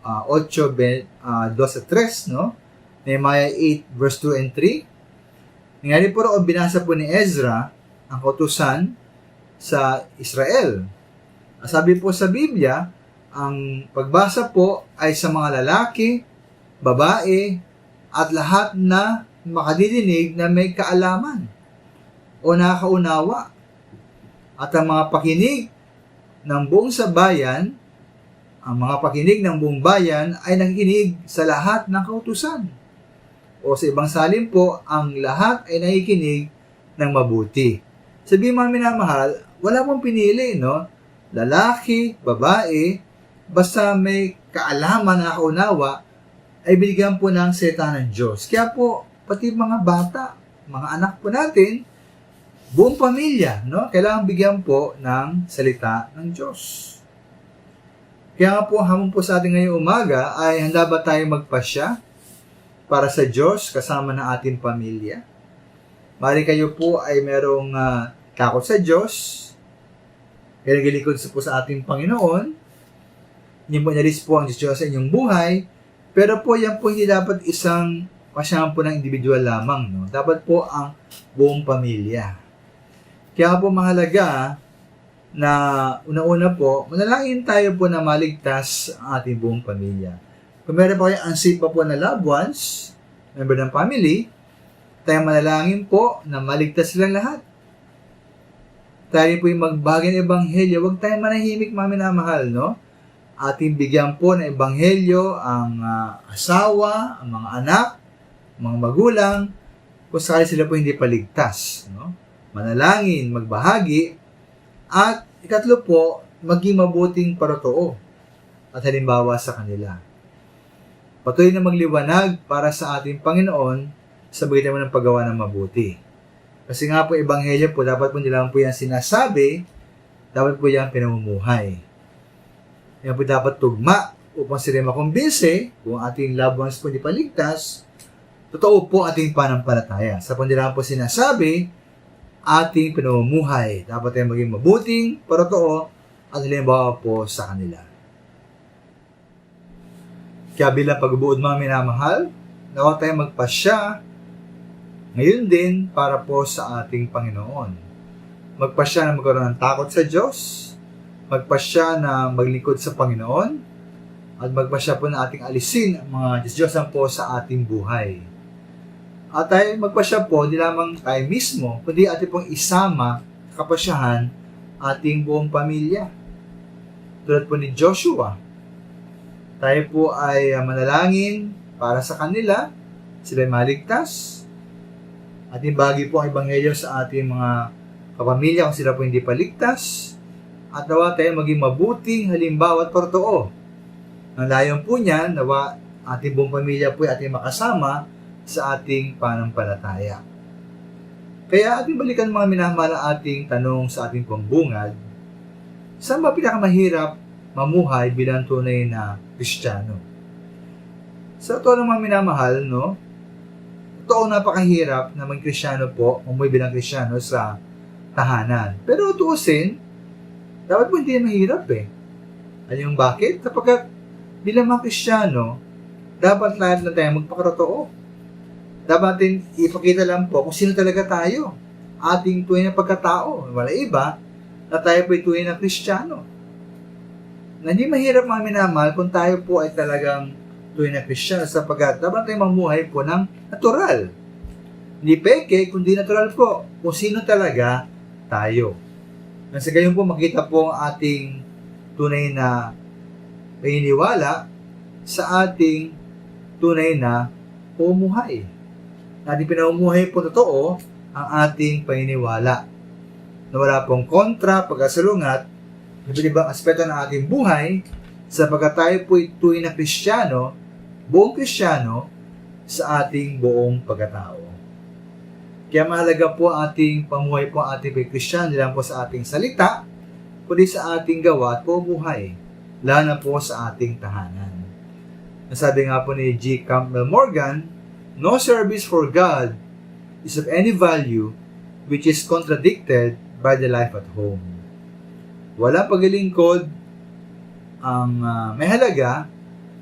[SPEAKER 4] 8:2-3, no? Nehemiah 8 verse 2 and 3. Nangyari po roon, binasa po ni Ezra ang kautusan sa Israel. Sabi po sa Biblia, ang pagbasa po ay sa mga lalaki, babae, at lahat na makadidinig na may kaalaman o nakaunawa. At ang mga pakinig ng buong sabayan, ang mga pakinig ng buong bayan ay nakikinig sa lahat ng kautusan. O sa ibang salin po, ang lahat ay nakikinig ng mabuti. Sabi mga minamahal, wala pong pinili, no? Lalaki, babae, basta may kaalaman na kaunawa, ay binigyan po ng salita ng Diyos. Kaya po, pati mga bata, mga anak po natin, buong pamilya, no? Kailangan bigyan po ng salita ng Diyos. Kaya nga po, hamon po sa ating ngayong umaga, ay handa ba tayo magpasya para sa Diyos kasama ng ating pamilya? Mari kayo po ay merong takot sa Diyos, kaya nagilikod po sa ating Panginoon, hindi po inalis po ang Diyos sa inyong buhay, pero po yan po hindi dapat isang pasyahan po ng individual lamang, no? Dapat po ang buong pamilya. Kaya po mahalaga na una-una po, manalangin tayo po na maligtas ang ating buong pamilya. Kung meron pa kayong unsafe pa po na loved ones, member ng family, tayo manalangin po na maligtas silang lahat. tayo po yung magbahagi ng ebanghelyo, huwag tayong manahimik, mga minamahal, no? Ating bigyan po ng ebanghelyo ang asawa, ang mga anak, mga magulang, kung sakali sila po hindi paligtas, no? Manalangin, magbahagi, at ikatlo po, maging mabuting parotoo at halimbawa sa kanila. Patuloy na magliwanag para sa ating Panginoon sa magitan mo ng paggawa ng mabuti. Kasi nga po, ebanghelyo po, dapat po nila po yan sinasabi, dapat po yan pinamumuhay. Yan po dapat tugma upang sila makumbinse kung ating loved ones po hindi paligtas, totoo po ating panampalataya. Sa po nila po sinasabi, ating pinamumuhay. Dapat tayong maging mabuting, parotoo, at halimbawa po sa kanila. Kaya bilang pagbuod mga minamahal, nawa tayong magpasya ngayon din para po sa ating Panginoon. Magpasya na magkaroon ng takot sa Diyos, magpasya na maglingkod sa Panginoon, at magpasya po na ating alisin ang mga Diyos-Diyosan po sa ating buhay. At tayo magpasya po, hindi lamang tayo mismo, kundi ating pong isama, kapasyahan, ating buong pamilya. Tulad po ni Joshua, tayo po ay manalangin para sa kanila, sila ay maligtas. Ating bahagi po ang ebanghelyo sa ating mga kapamilya kung sila po hindi paligtas. At nawa tayo maging mabuting halimbawa at parotoo. Ang layon po niyan, nawa ating buong pamilya po ay ating makasama sa ating panampalataya. Kaya ating balikan mga minamahal ang ating tanong sa ating pambungad, saan ba pinakamahirap mamuhay bilang tunay na Kristiyano? Sa totoo ng mga minamahal, no? Totoo napakahirap na maging Kristiyano po, mamuhay bilang Kristiyano sa tahanan. Pero tuusin, dapat po hindi mahirap eh. Alam yung bakit? Kapag bilang mga Kristiyano, dapat lahat na tayo magpakarotoo. Dapat natin ipakita lang po kung sino talaga tayo. Ating tunay na pagkatao. Wala iba na tayo po ay tunay na Kristiyano. Na hindi mahirap mga minamahal kung tayo po ay talagang tunay na Kristiyano sapagkat dapat tayo mamuhay po ng natural. Hindi peke, kundi natural po kung sino talaga tayo. Nang sa gayon po makita po ang ating tunay na paniniwala sa ating tunay na pamumuhay. Ating pinamumuhay po totoo ang ating paniniwala. Na wala pong kontra, pagkasalungat, iba't ibang aspeto ng ating buhay sapagkat tayo po tunay na Kristiyano, buong Kristiyano sa ating buong pagkatao. Kaya mahalaga po ang ating pamuhay po ang ating Kristiyano, hindi lang po sa ating salita, kundi sa ating gawa at pamumuhay, lalo na po sa ating tahanan. Nasabi nga po ni G. Campbell Morgan, no service for God is of any value which is contradicted by the life at home. Walang paglilingkod ang may halaga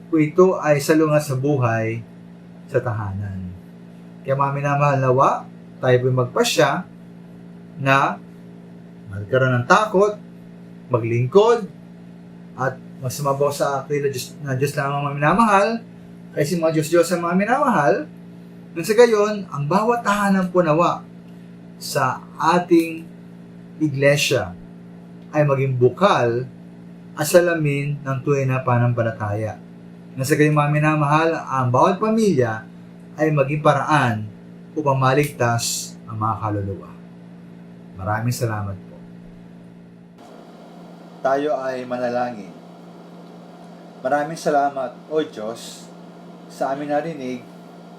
[SPEAKER 4] kung ito ay salungat sa buhay sa tahanan. Kaya mga minamahal nawa, tayo po magpasya na magkaroon ng takot, maglingkod, at mas sumabaw sa akin na Diyos lamang mga minamahal, kasi mga Diyos sa mga minamahal. Nang sa gayon, ang bawat tahanan po nawa sa ating iglesia ay maging bukal at salamin ng tunay na panampalataya. Nang sa gayon mga minamahal, ang bawat pamilya ay maging paraan upang maligtas ang mga kaluluwa. Maraming salamat po. Tayo ay manalangin. Maraming salamat, O Diyos, sa amin narinig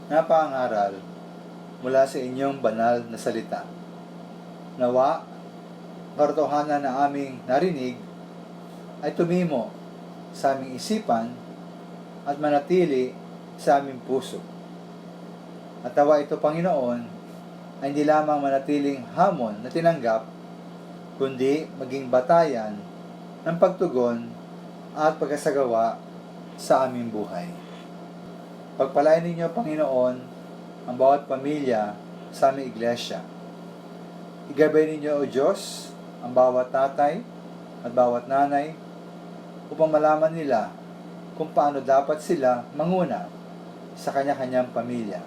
[SPEAKER 4] na pangaral mula sa inyong banal na salita. Nawa, katotohanan na aming narinig ay tumimo sa aming isipan at manatili sa aming puso. At nawa ito, Panginoon, ay hindi lamang manatiling hamon na tinanggap, kundi maging batayan ng pagtugon at pagkasagawa sa aming buhay. Pagpalain ninyo, Panginoon, ang bawat pamilya sa aming iglesia. Igabay ninyo, O Diyos, ang bawat tatay at bawat nanay upang malaman nila kung paano dapat sila manguna sa kanya-kanyang pamilya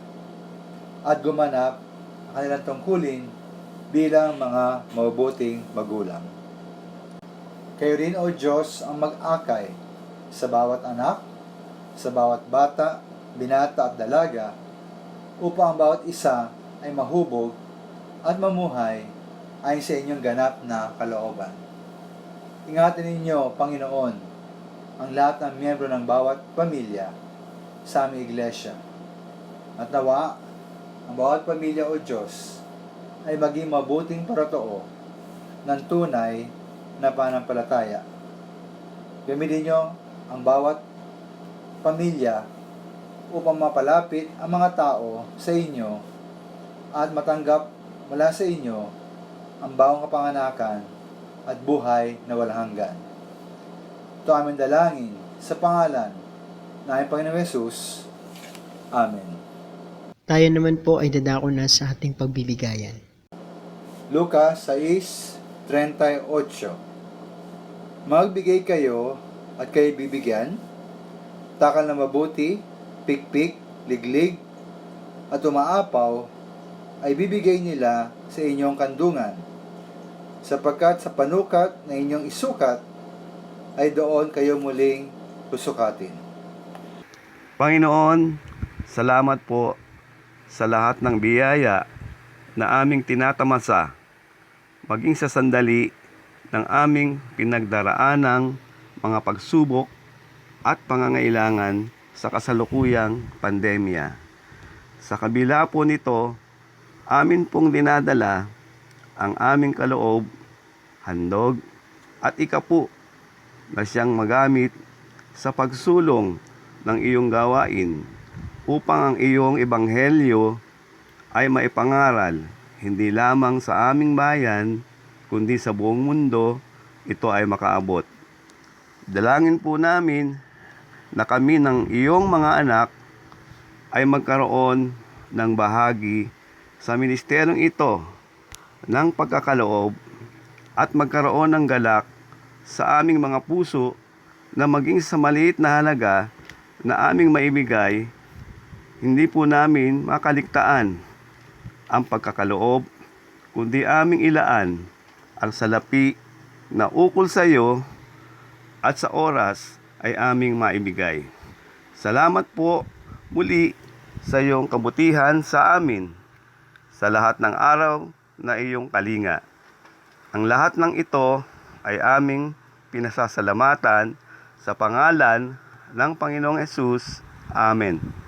[SPEAKER 4] at gumanap ang kanilang tungkulin bilang mga mabubuting magulang. Kayo rin, O Diyos, ang mag-akay sa bawat anak, sa bawat bata, binata at dalaga, upang ang bawat isa ay mahubog at mamuhay ayon sa inyong ganap na kalooban. Ingatan ninyo, Panginoon, ang lahat ng miyembro ng bawat pamilya sa aming iglesia. At nawa, ang bawat pamilya, O Diyos, ay maging mabuting paratoo ng tunay na pananampalataya. Gamitin nyo ang bawat pamilya upang mapalapit ang mga tao sa inyo at matanggap mula sa inyo ang bawang kapanganakan at buhay na walang hanggan. Ito aming dalangin sa pangalan ng aming Panginoong Hesus. Amen.
[SPEAKER 5] Tayo naman po ay dadako na sa ating pagbibigayan.
[SPEAKER 4] Lucas 6:38. Magbigay kayo at kayo bibigyan, takal na mabuti, pikpik, liglig, at umaapaw ay bibigay nila sa inyong kandungan, sapagkat sa panukat na inyong isukat ay doon kayo muling susukatin.
[SPEAKER 7] Panginoon, salamat po sa lahat ng biyaya na aming tinatamasa, maging sa sandali ng aming pinagdaraanang mga pagsubok at pangangailangan sa kasalukuyang pandemya. Sa kabila po nito, amin pong dinadala ang aming kaloob, handog at ikapu na siyang magamit sa pagsulong ng iyong gawain upang ang iyong ebanghelyo ay maipangaral hindi lamang sa aming bayan kundi sa buong mundo ito ay makaabot. Dalangin po namin na kami ng iyong mga anak ay magkaroon ng bahagi sa ministeryong ito ng pagkakaloob at magkaroon ng galak sa aming mga puso na maging sa maliit na halaga na aming maibigay, hindi po namin makaligtaan ang pagkakaloob, kundi aming ilaan ang salapi na ukol sa iyo at sa oras ay aming maibigay. Salamat po muli sa iyong kabutihan sa amin sa lahat ng araw na iyong kalinga. Ang lahat ng ito ay aming pinasasalamatan sa pangalan ng Panginoong Hesus. Amen.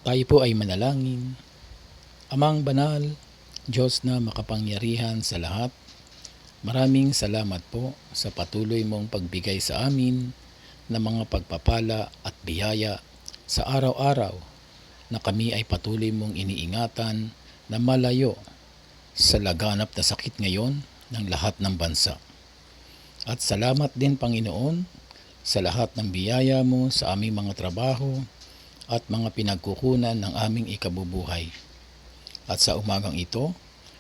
[SPEAKER 8] Tayo po ay manalangin. Amang banal, Diyos na makapangyarihan sa lahat, maraming salamat po sa patuloy mong pagbigay sa amin ng mga pagpapala at biyaya sa araw-araw na kami ay patuloy mong iniingatan na malayo sa laganap na sakit ngayon ng lahat ng bansa. At salamat din, Panginoon, sa lahat ng biyaya mo sa aming mga trabaho at mga pinagkukunan ng aming ikabubuhay. At sa umagang ito,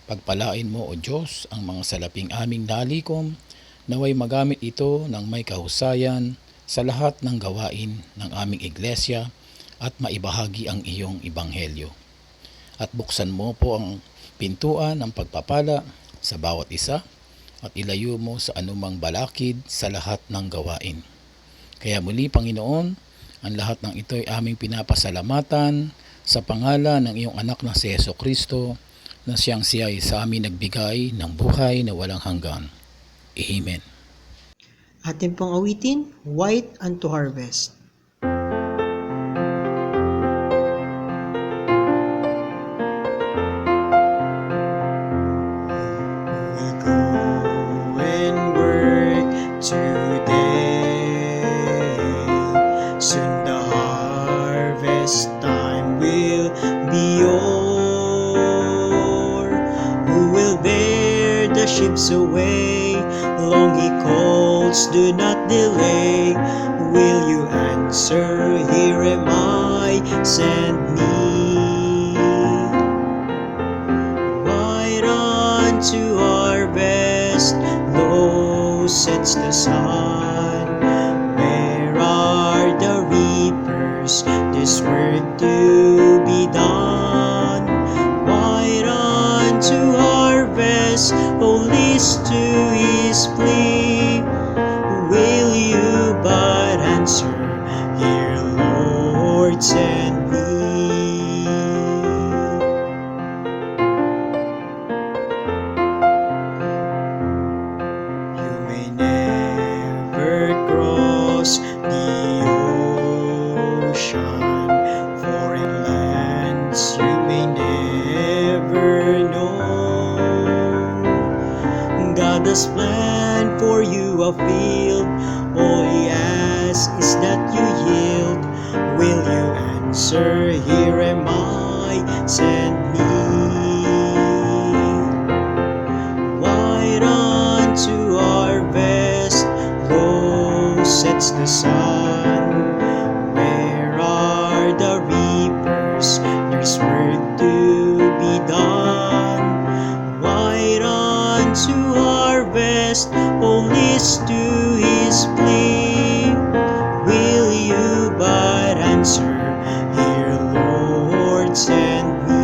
[SPEAKER 8] pagpalain mo, O Diyos, ang mga salaping aming nalikom, naway magamit ito ng may kahusayan sa lahat ng gawain ng aming iglesia at maibahagi ang iyong ebanghelyo. at buksan mo po ang pintuan ng pagpapala sa bawat isa at ilayo mo sa anumang balakid sa lahat ng gawain. Kaya muli, Panginoon, ang lahat ng ito ay aming pinapasalamatan sa pangalan ng iyong anak na si Jesucristo na siya ay sa amin nagbigay ng buhay na walang hanggan. Amen.
[SPEAKER 5] Atin pong awitin, White unto Harvest. We go and work today. Soon the harvest time will be o'er. Who will bear the ships away? Long he calls, do not delay. Will you answer? Here am I, send me. Right on to harvest, low sets the sun. Where are the reapers? This work to be done. Right on to harvest, oh list to his plea. Will you but answer, here Lord send me. You may never cross the ocean, foreign lands you may never know. God has planned for you a field, all he asks is that you yield. Will you answer, here am I, send me. Right on to harvest, low sets the sun. Where are the reapers? There's work to be done. Right on to harvest, oh list to his plea. Will you but answer, here Lord send me.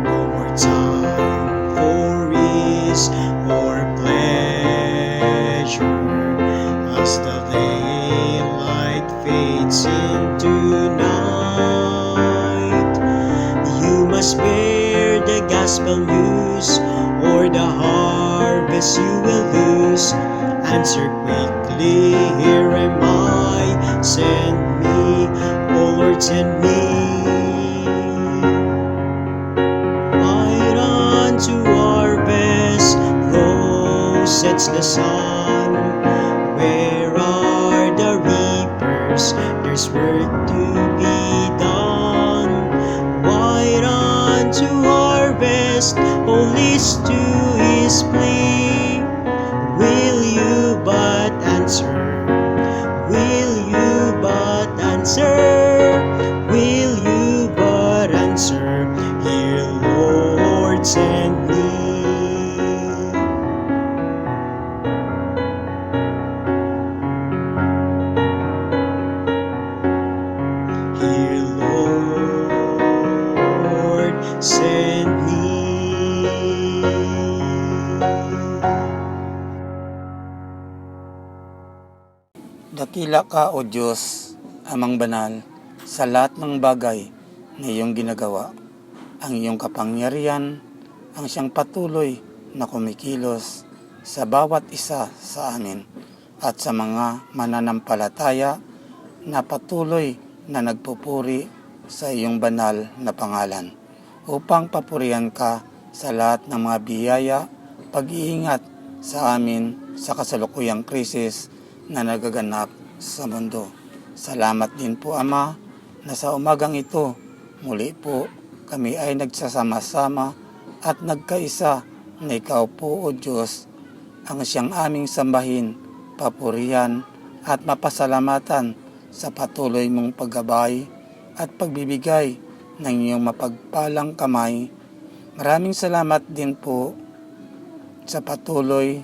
[SPEAKER 5] No more time for ease or pleasure, as the daylight fades into night. You must bear the gospel news, or the harvest you will lose. Answer quickly, here am I, send me, oh Lord send me. Right on to harvest, low sets the sun. Where are the reapers? There's work to be done. Right on to harvest, oh list to his plea. Will you but answer? Will you but answer? Will you but answer? Here Lord send me. Here Lord send me.
[SPEAKER 9] Dakila ka, O Diyos, amang banal, sa lahat ng bagay na iyong ginagawa. Ang iyong kapangyarihan ang siyang patuloy na kumikilos sa bawat isa sa amin at sa mga mananampalataya na patuloy na nagpupuri sa iyong banal na pangalan upang papurihan ka sa lahat ng mga biyaya, pag-iingat sa amin sa kasalukuyang krisis na nagaganap sa mundo. Salamat din po, Ama, na sa umagang ito, muli po kami ay nagsasama-sama at nagkaisa na Ikaw po, O Diyos, ang siyang aming sambahin, papurihan at mapasalamatan sa patuloy mong paggabay at pagbibigay ng iyong mapagpalang kamay. Maraming salamat din po sa patuloy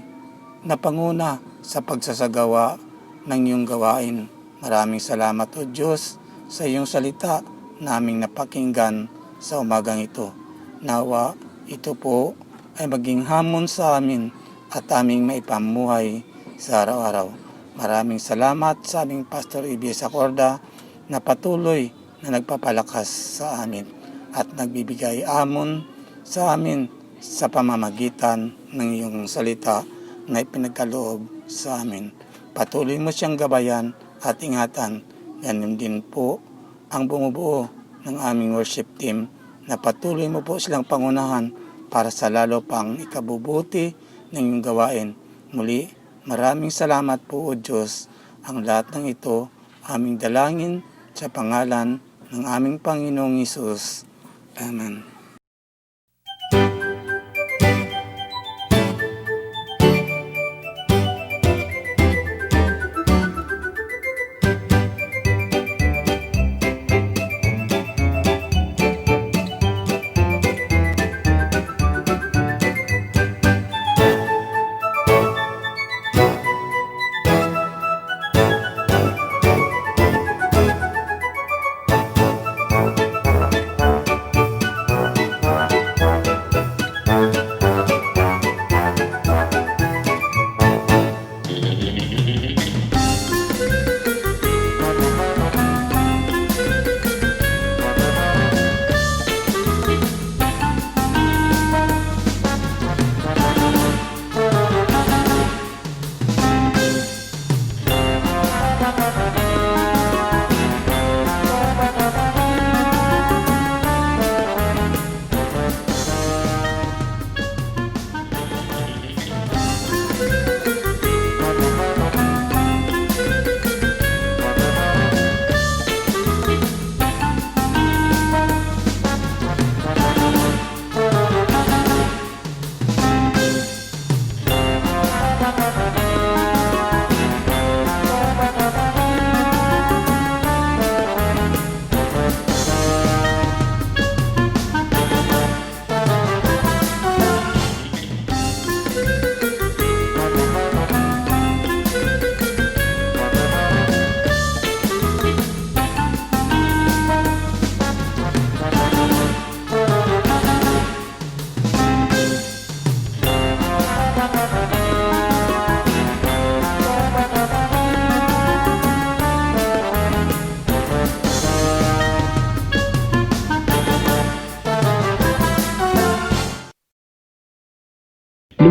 [SPEAKER 9] na panguna sa pagsasagawa ng iyong gawain. Maraming salamat o Diyos sa iyong salita naming napakinggan sa umagang ito. Nawa ito po ay maging hamon sa amin at aming maipamuhay sa araw-araw. Maraming salamat sa aming Pastor Ibias Acorda na patuloy na nagpapalakas sa amin at nagbibigay amon sa amin sa pamamagitan ng iyong salita na ipinagkaloob sa amin. Patuloy mo siyang gabayan at ingatan. Ganun din po ang bumubuo ng aming worship team na patuloy mo po silang pangunahan para sa lalo pang ikabubuti ng iyong gawain. Muli, maraming salamat po o Diyos. Ang lahat ng ito aming dalangin sa pangalan ng aming Panginoong Hesus. Amen.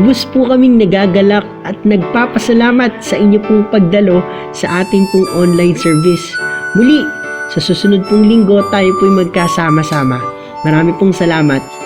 [SPEAKER 10] Lubos po kaming nagagalak at nagpapasalamat sa inyo pong pagdalo sa ating pong online service. Muli, sa susunod pong linggo tayo po'y magkasama-sama. Marami pong salamat.